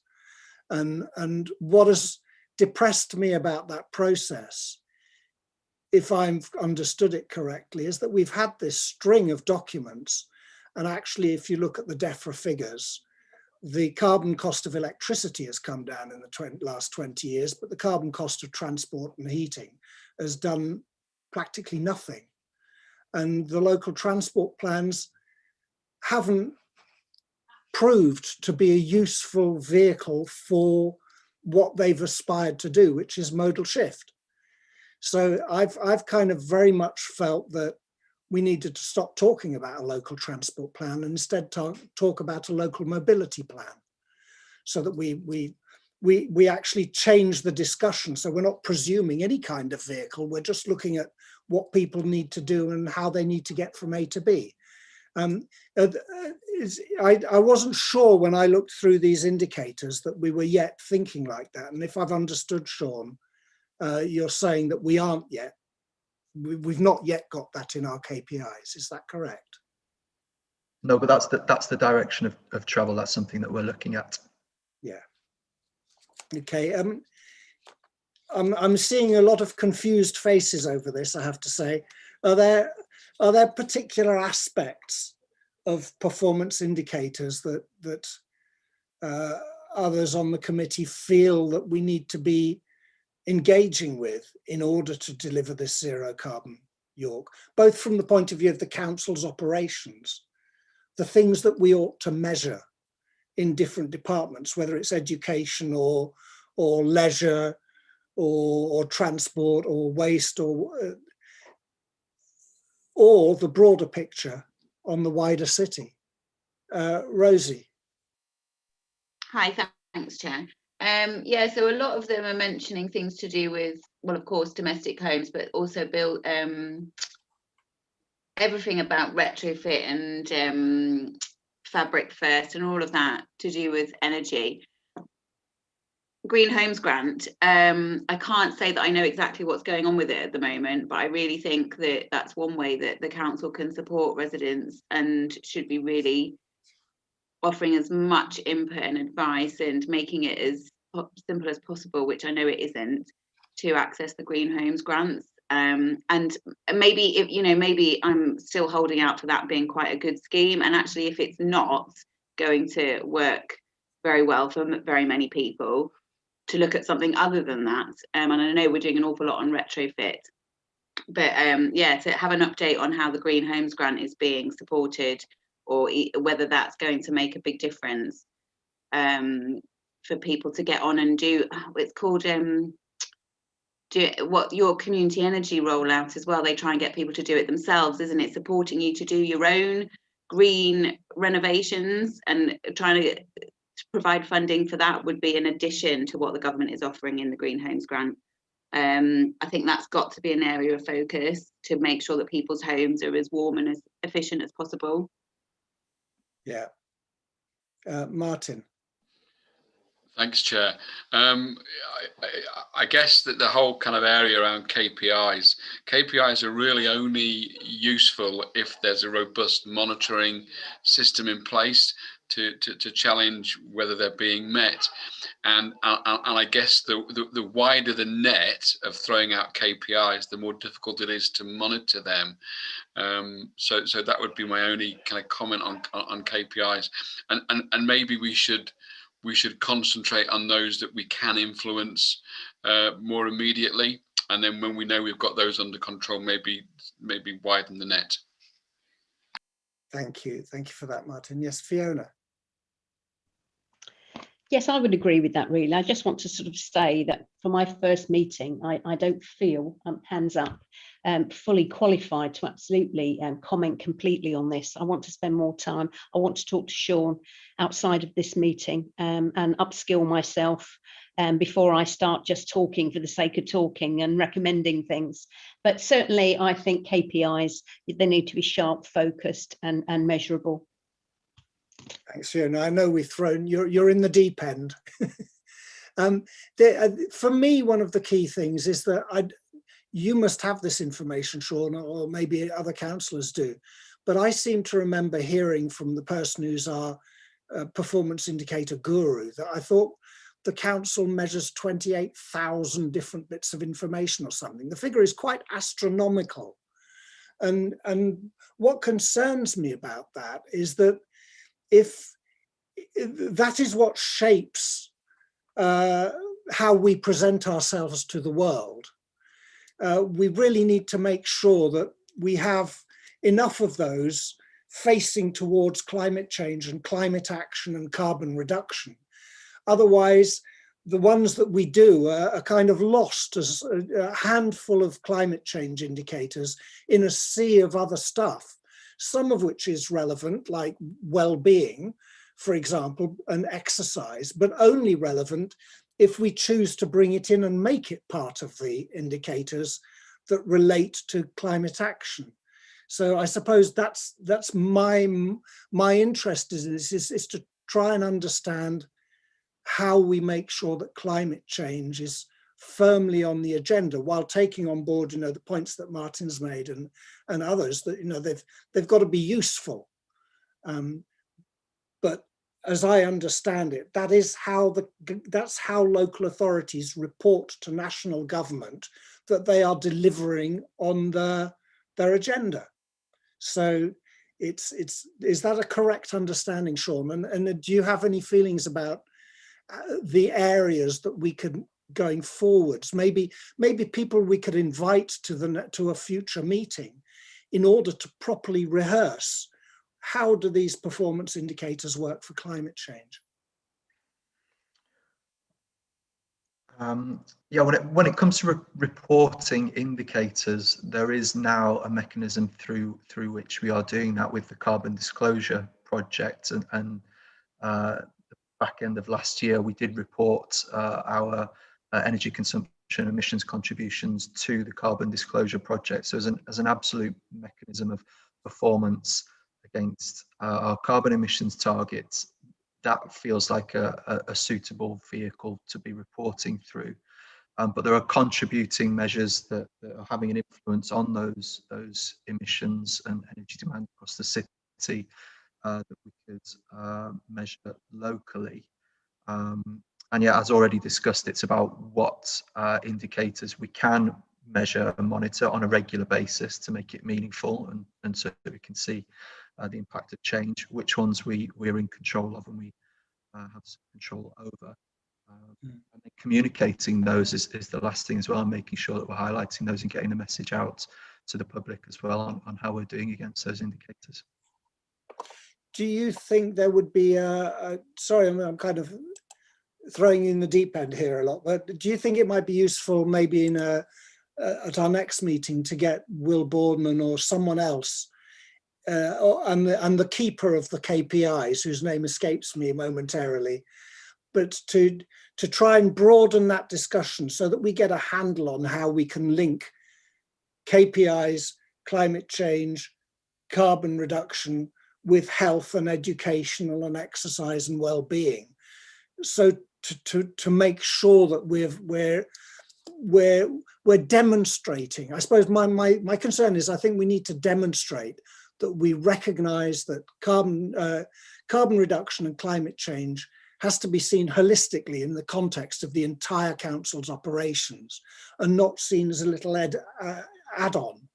and what has depressed me about that process, if I've understood it correctly, is that we've had this string of documents, and actually if you look at the DEFRA figures, the carbon cost of electricity has come down in the last 20 years, but the carbon cost of transport and heating has done practically nothing. And the local transport plans haven't proved to be a useful vehicle for what they've aspired to do, which is modal shift. So I've kind of very much felt that we needed to stop talking about a local transport plan and instead talk about a local mobility plan, so that we actually change the discussion. So we're not presuming any kind of vehicle, we're just looking at what people need to do and how they need to get from A to B. I wasn't sure when I looked through these indicators that we were yet thinking like that. And if I've understood, Sean, you're saying that we aren't yet. We've not yet got that in our KPIs. Is that correct? No, but that's the direction of travel. That's something that we're looking at. Yeah. Okay. I'm seeing a lot of confused faces over this, I have to say. Are there particular aspects of performance indicators that others on the committee feel that we need to be engaging with in order to deliver this zero carbon York, both from the point of view of the council's operations, the things that we ought to measure in different departments, whether it's education or leisure or transport or waste, or the broader picture on the wider city? Rosie. Hi, thanks, Chair. Yeah, so a lot of them are mentioning things to do with, well, of course, domestic homes, but also build everything about retrofit and fabric first and all of that to do with energy. Green Homes Grant, I can't say that I know exactly what's going on with it at the moment, but I really think that that's one way that the council can support residents and should be really offering as much input and advice and making it as simple as possible, which I know it isn't, to access the Green Homes Grants. And maybe, if maybe I'm still holding out for that being quite a good scheme. And actually, if it's not, going to work very well for very many people, to look at something other than that. And I know we're doing an awful lot on retrofit, but yeah, to have an update on how the Green Homes Grant is being supported, or whether that's going to make a big difference for people to get on and do, it's called do what your community energy rollout as well. They try and get people to do it themselves, isn't it? Supporting you to do your own green renovations, and trying to provide funding for that would be in addition to what the government is offering in the Green Homes Grant. I think that's got to be an area of focus to make sure that people's homes are as warm and as efficient as possible. Yeah. Martin. Thanks, Chair. I guess that the whole kind of area around KPIs are really only useful if there's a robust monitoring system in place to challenge whether they're being met. And I guess the wider the net of throwing out KPIs, the more difficult it is to monitor them. So that would be my only kind of comment on KPIs. And maybe we should concentrate on those that we can influence more immediately, and then when we know we've got those under control, maybe widen the net. Thank you for that, Martin. Yes, Fiona. Yes, I would agree with that, really. I just want to sort of say that for my first meeting, I don't feel, hands up, fully qualified to absolutely comment completely on this. I want to spend more time. I want to talk to Sean outside of this meeting and upskill myself before I start just talking for the sake of talking and recommending things. But certainly, I think KPIs, they need to be sharp, focused and measurable. Thanks, Fiona. I know we've thrown, you're in the deep end. For me, one of the key things is that you must have this information, Sean, or maybe other councillors do, but I seem to remember hearing from the person who's our performance indicator guru that I thought the council measures 28,000 different bits of information or something. The figure is quite astronomical. And what concerns me about that is that if that is what shapes how we present ourselves to the world, we really need to make sure that we have enough of those facing towards climate change and climate action and carbon reduction. Otherwise, the ones that we do are kind of lost as a handful of climate change indicators in a sea of other stuff, some of which is relevant, like well-being, for example, and exercise, but only relevant if we choose to bring it in and make it part of the indicators that relate to climate action. So I suppose that's my interest in this is to try and understand how we make sure that climate change is firmly on the agenda, while taking on board, the points that Martin's made and others, that they've got to be useful. But as I understand it, that's how local authorities report to national government that they are delivering on their agenda. So is that a correct understanding, Sean? And do you have any feelings about the areas that we could, going forwards, maybe people we could invite to a future meeting in order to properly rehearse how do these performance indicators work for climate change? Yeah, when it comes to reporting indicators, there is now a mechanism through which we are doing that with the Carbon Disclosure Project, and the back end of last year we did report our energy consumption emissions contributions to the Carbon Disclosure Project. So as an absolute mechanism of performance against our carbon emissions targets, that feels like a suitable vehicle to be reporting through. But there are contributing measures that are having an influence on those emissions and energy demand across the city that we could measure locally. And yeah, as already discussed, it's about what indicators we can measure and monitor on a regular basis to make it meaningful, and so that we can see the impact of change, which ones we're in control of and we have some control over. And then communicating those is the last thing as well, and making sure that we're highlighting those and getting the message out to the public as well on how we're doing against those indicators. Do you think there would be sorry, I'm kind of throwing you in the deep end here a lot, but do you think it might be useful maybe in at our next meeting to get Will Boardman or someone else and the keeper of the KPIs, whose name escapes me momentarily, but to try and broaden that discussion so that we get a handle on how we can link KPIs, climate change, carbon reduction with health and educational and exercise and well-being. So to make sure that we're demonstrating. I suppose my concern is I think we need to demonstrate that we recognise that carbon reduction and climate change has to be seen holistically in the context of the entire council's operations and not seen as a little add-on.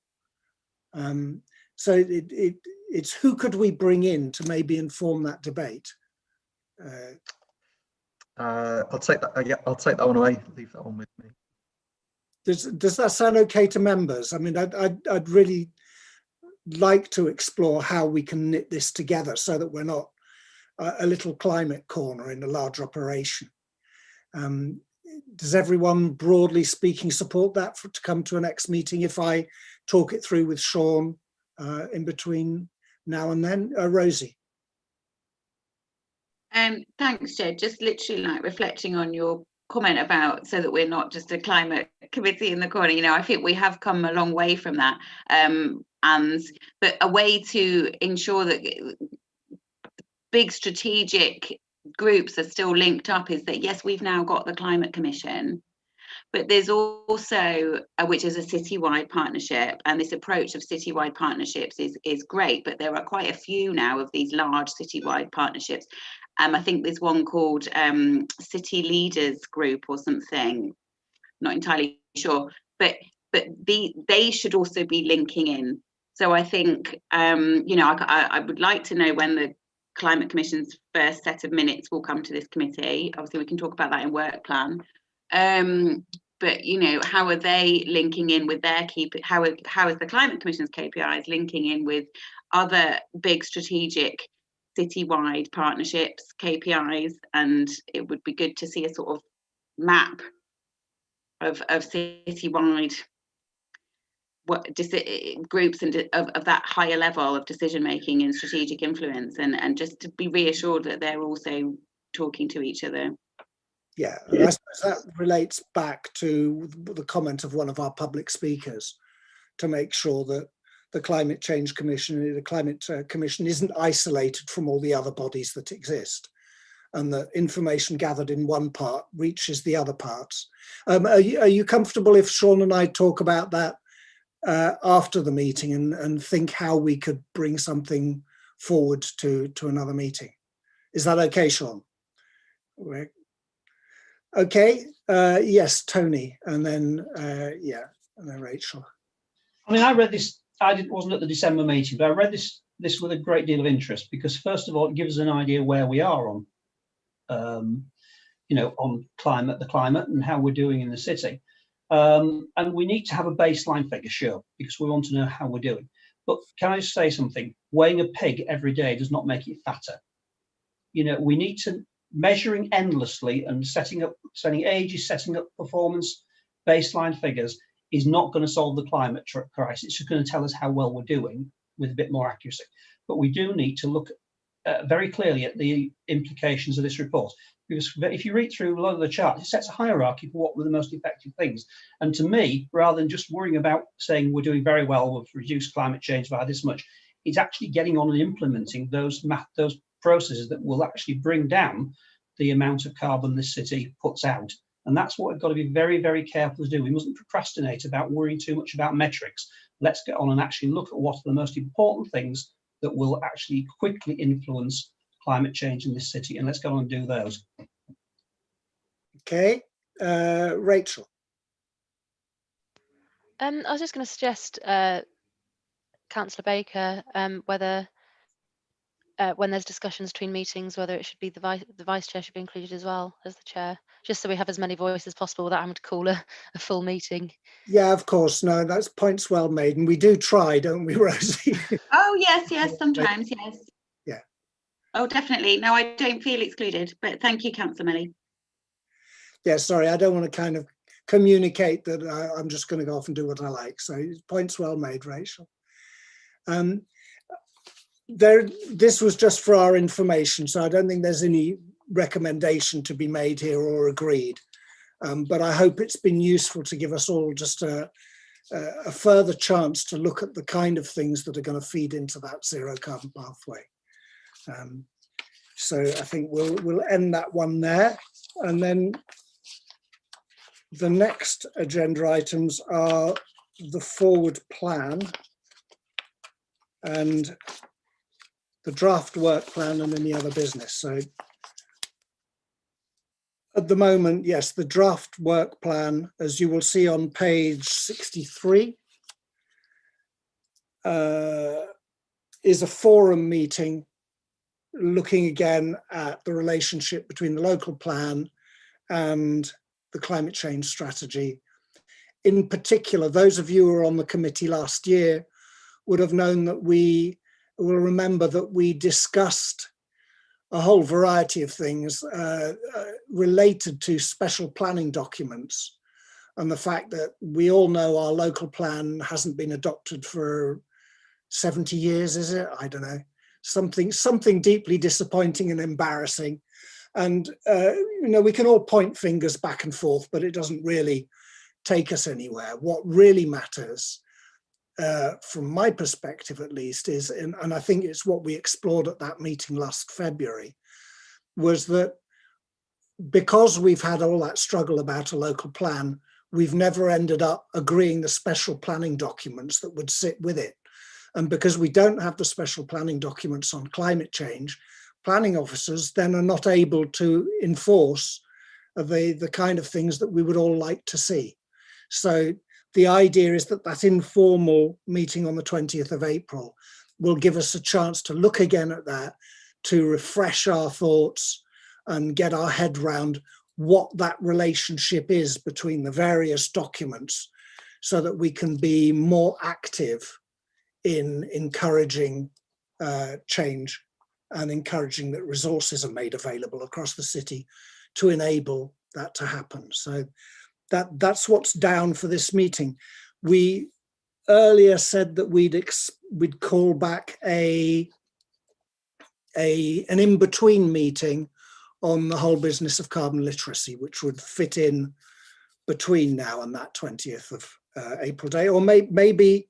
So it's who could we bring in to maybe inform that debate? I'll take that. Yeah, I'll take that one away. Leave that one with me. Does that sound okay to members? I mean, I'd really like to explore how we can knit this together so that we're not a little climate corner in a large operation. Does everyone, broadly speaking, support that to come to a next meeting if I talk it through with Sean in between now and then? Rosie. Thanks, Jed. Just literally like reflecting on your comment about so that we're not just a climate committee in the corner. You know, I think we have come a long way from that. But a way to ensure that big strategic groups are still linked up is that, yes, we've now got the Climate Commission, but there's also, which is a citywide partnership, and this approach of citywide partnerships is great, but there are quite a few now of these large citywide partnerships. I think there's one called City Leaders Group or something, not entirely sure, but they should also be linking in. So I think, you know, I would like to know when the Climate Commission's first set of minutes will come to this committee. Obviously, we can talk about that in work plan. But you know, how are they linking in with their how is the Climate Commission's KPIs linking in with other big strategic citywide partnerships KPIs? And it would be good to see a sort of map of citywide groups and of that higher level of decision making and strategic influence, and just to be reassured that they're also talking to each other. Yeah, and I suppose that relates back to the comment of one of our public speakers to make sure that the Climate Change Commission, the Climate Commission isn't isolated from all the other bodies that exist, and that information gathered in one part reaches the other parts. Are you comfortable if Sean and I talk about that after the meeting and think how we could bring something forward to another meeting? Is that okay, Sean? Okay, yes, Tony, and then yeah, and then Rachel. I mean, I read this. Wasn't at the December meeting, but I read this with a great deal of interest because, first of all, it gives us an idea where we are on, you know, on the climate, and how we're doing in the city. And we need to have a baseline figure, sure, because we want to know how we're doing. But can I just say something? Weighing a pig every day does not make it fatter. You know, we need to measuring endlessly and setting ages, setting up performance baseline figures is not going to solve the climate crisis. It's just going to tell us how well we're doing with a bit more accuracy. But we do need to look very clearly at the implications of this report, because if you read through a lot of the charts, it sets a hierarchy for what were the most effective things. And to me, rather than just worrying about saying we're doing very well, we've reduced climate change by this much, it's actually getting on and implementing those processes that will actually bring down the amount of carbon this city puts out. And that's what we've got to be very, very careful to do. We mustn't procrastinate about worrying too much about metrics. Let's get on and actually look at what are the most important things that will actually quickly influence climate change in this city, and let's go on and do those. Okay, Rachel. I was just going to suggest, Councillor Baker, whether when there's discussions between meetings, whether it should be the vice chair should be included as well as the chair, just so we have as many voices as possible without having to call a full meeting. Yeah, of course. No, that's points well made, and we do try, don't we, Rosie? Oh yes, sometimes, yes. Yeah. Oh, definitely. No, I don't feel excluded, but thank you, Councillor Millie. Yeah, sorry, I don't want to kind of communicate that I'm just going to go off and do what I like. So points well made, Rachel. This was just for our information, so I don't think there's any recommendation to be made here or agreed. But I hope it's been useful to give us all just a further chance to look at the kind of things that are going to feed into that zero carbon pathway. So I think we'll end that one there, and then the next agenda items are the forward plan and the draft work plan and any other business. So at the moment, yes, the draft work plan, as you will see on page 63, is a forum meeting looking again at the relationship between the local plan and the climate change strategy. In particular, those of you who were on the committee last year would have known that we will remember that we discussed a whole variety of things related to special planning documents, and the fact that we all know our local plan hasn't been adopted for 70 years, is it? I don't know. Something deeply disappointing and embarrassing. And, you know, we can all point fingers back and forth, but it doesn't really take us anywhere. What really matters, from my perspective at least, is, and I think it's what we explored at that meeting last February, was that because we've had all that struggle about a local plan, we've never ended up agreeing the special planning documents that would sit with it. And because we don't have the special planning documents on climate change, planning officers then are not able to enforce the kind of things that we would all like to see. So the idea is that that informal meeting on the 20th of April will give us a chance to look again at that, to refresh our thoughts and get our head round what that relationship is between the various documents, so that we can be more active in encouraging change and encouraging that resources are made available across the city to enable that to happen. So that's what's down for this meeting. We earlier said that we'd call back an in-between meeting on the whole business of carbon literacy, which would fit in between now and that 20th of April day, or maybe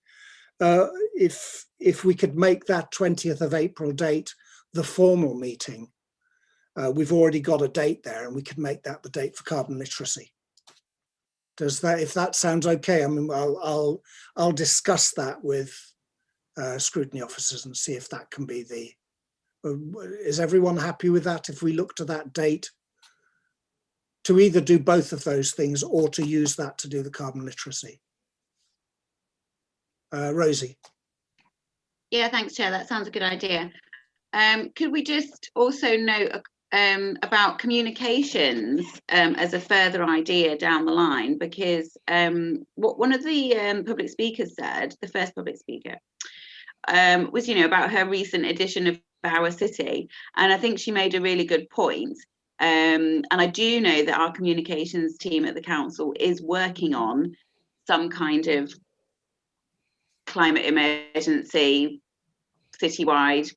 if we could make that 20th of April date the formal meeting. We've already got a date there, and we could make that the date for carbon literacy. Does that, if that sounds okay? I mean, I'll discuss that with scrutiny officers and see if that can be the. Is everyone happy with that? If we look to that date to either do both of those things or to use that to do the carbon literacy. Rosie. Yeah, thanks, Chair. That sounds a good idea. Could we just also note about communications as a further idea down the line? Because what one of the public speakers said, the first public speaker, was, you know, about her recent edition of Our City, and I think she made a really good point. And I do know that our communications team at the council is working on some kind of climate emergency citywide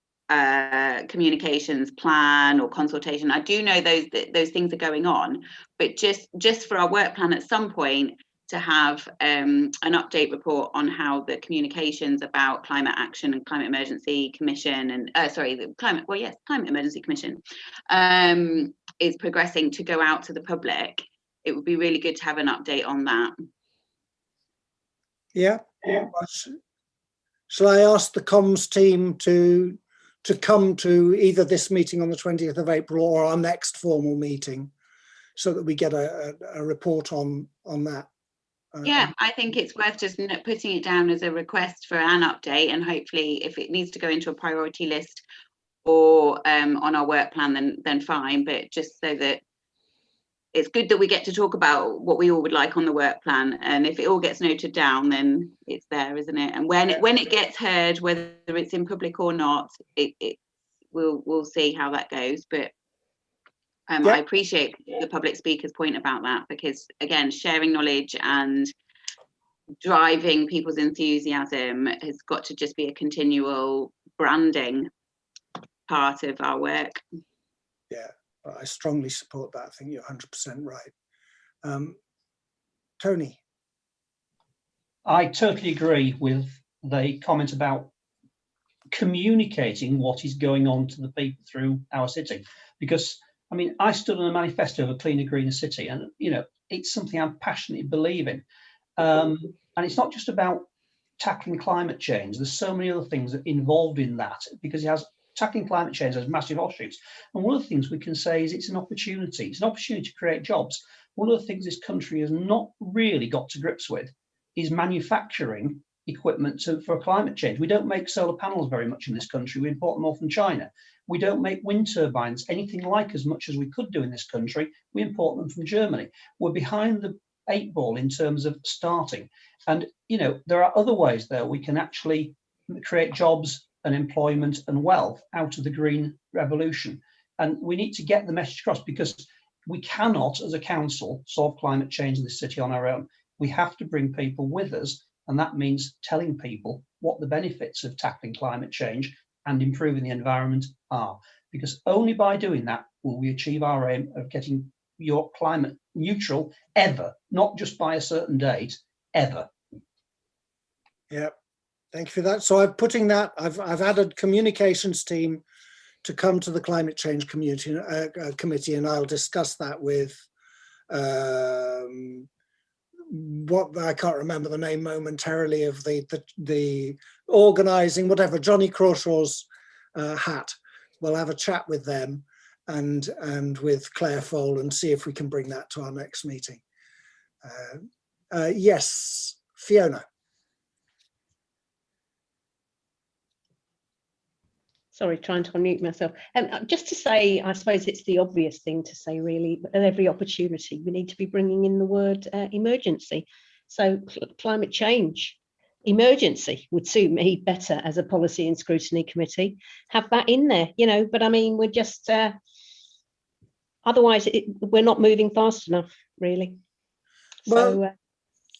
communications plan or consultation. I do know those things are going on, but just for our work plan at some point to have an update report on how the communications about climate action and climate emergency commission and the climate emergency commission is progressing to go out to the public. It would be really good to have an update on that. Yeah. Shall I ask the comms team to come to either this meeting on the 20th of April or our next formal meeting, so that we get a report on that Yeah, I think it's worth just putting it down as a request for an update, and hopefully if it needs to go into a priority list or on our work plan, then fine, but just so that it's good that we get to talk about what we all would like on the work plan, and if it all gets noted down, then it's there, isn't it? And when it gets heard, whether it's in public or not, we'll see how that goes. But I appreciate the public speaker's point about that, because again, sharing knowledge and driving people's enthusiasm has got to just be a continual branding part of our work. Yeah, I strongly support that. I think you're 100% right. Tony. I totally agree with the comment about communicating what is going on to the people through our city, because I mean, I stood on a manifesto of a cleaner, greener city, and you know, it's something I passionately believe in. And it's not just about tackling climate change. There's so many other things involved in that, because tackling climate change has massive offshoots. And one of the things we can say is it's an opportunity. It's an opportunity to create jobs. One of the things this country has not really got to grips with is manufacturing equipment for climate change. We don't make solar panels very much in this country. We import them all from China. We don't make wind turbines anything like as much as we could do in this country. We import them from Germany. We're behind the 8 ball in terms of starting. And, you know, there are other ways there we can actually create jobs and employment and wealth out of the green revolution. And we need to get the message across, because we cannot, as a council, solve climate change in this city on our own. We have to bring people with us. And that means telling people what the benefits of tackling climate change and improving the environment are. Because only by doing that will we achieve our aim of getting your climate neutral ever, not just by a certain date, ever. Yeah, thank you for that. So I've added communications team to come to the climate change committee, and I'll discuss that with what I can't remember the name momentarily of the organising, whatever, Johnny Crawshaw's hat. We'll have a chat with them and with Claire Fole and see if we can bring that to our next meeting. Yes, Fiona. Sorry, trying to unmute myself. Just to say, I suppose it's the obvious thing to say, really, but at every opportunity, we need to be bringing in the word emergency. So climate change, emergency would suit me better as a policy and scrutiny committee. Have that in there, you know, but I mean, we're just, otherwise we're not moving fast enough, really. Well, so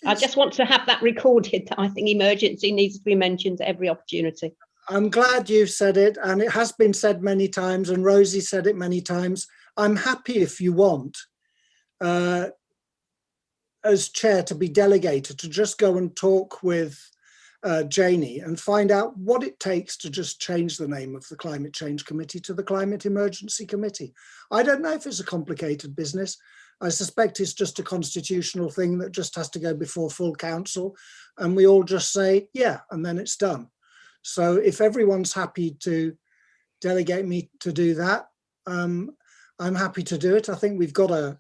I just want to have that recorded, that I think emergency needs to be mentioned at every opportunity. I'm glad you've said it, and it has been said many times, and Rosie said it many times. I'm happy if you want, as chair, to be delegated, to just go and talk with Janie and find out what it takes to just change the name of the Climate Change Committee to the Climate Emergency Committee. I don't know if it's a complicated business. I suspect it's just a constitutional thing that just has to go before full council, and we all just say, yeah, and then it's done. So if everyone's happy to delegate me to do that, I'm happy to do it. I think we've got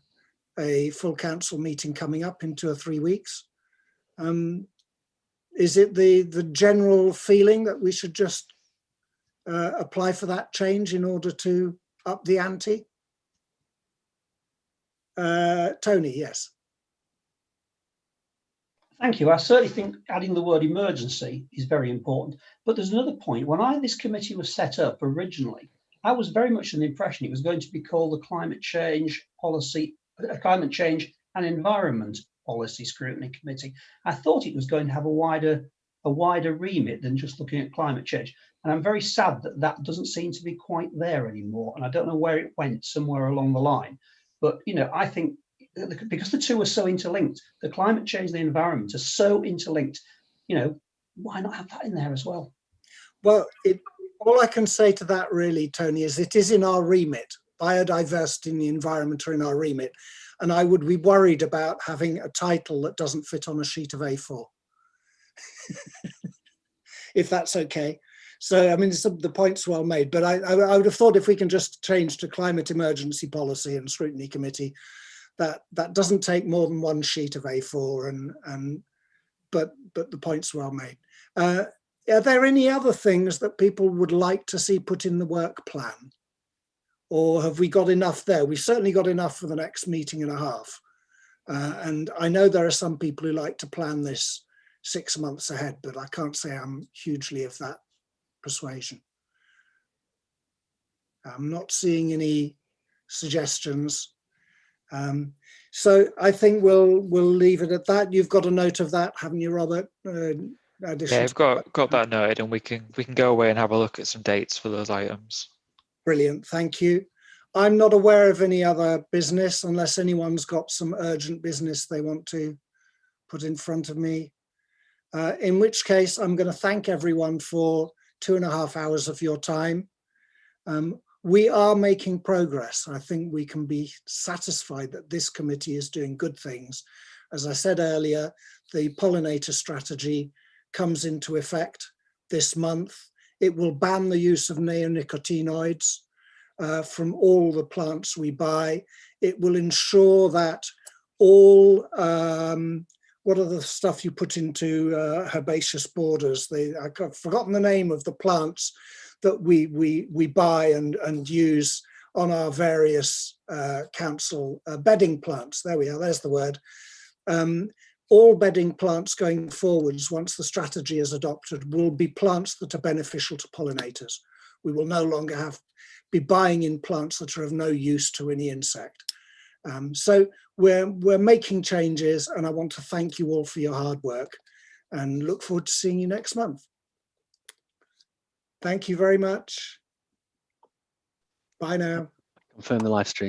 a full council meeting coming up in 2 or 3 weeks. Is it the general feeling that we should just apply for that change in order to up the ante? Tony, yes. Thank you. I certainly think adding the word emergency is very important. But there's another point. When this committee was set up originally, I was very much in the impression it was going to be called the Climate Change and Environment Policy Scrutiny Committee. I thought it was going to have a wider remit than just looking at climate change. And I'm very sad that that doesn't seem to be quite there anymore. And I don't know where it went, somewhere along the line. But, you know, I think because the two are so interlinked, the climate change and the environment are so interlinked, you know, why not have that in there as well? Well, all I can say to that really, Tony, is it is in our remit. Biodiversity and the environment are in our remit. And I would be worried about having a title that doesn't fit on a sheet of A4, if that's okay. So, I mean, the point's well made, but I would have thought if we can just change to Climate Emergency Policy and Scrutiny Committee, that doesn't take more than one sheet of A4, but the point's well made. Are there any other things that people would like to see put in the work plan? Or have we got enough there? We've certainly got enough for the next meeting and a half. And I know there are some people who like to plan this 6 months ahead, but I can't say I'm hugely of that persuasion. I'm not seeing any suggestions. So I think we'll leave it at that. You've got a note of that, haven't you, Robert? Yeah, I've got that noted, and we can go away and have a look at some dates for those items. Brilliant, thank you. I'm not aware of any other business unless anyone's got some urgent business they want to put in front of me. In which case, I'm going to thank everyone for 2.5 hours of your time. We are making progress. I think we can be satisfied that this committee is doing good things. As I said earlier, the pollinator strategy comes into effect this month. It will ban the use of neonicotinoids from all the plants we buy. It will ensure that all, what are the stuff you put into herbaceous borders? I've forgotten the name of the plants that we buy and use on our various council bedding plants. There we are, there's the word. All bedding plants going forwards, once the strategy is adopted, will be plants that are beneficial to pollinators. We will no longer be buying in plants that are of no use to any insect. So we're making changes, and I want to thank you all for your hard work and look forward to seeing you next month. Thank you very much. Bye now. Confirm the live stream.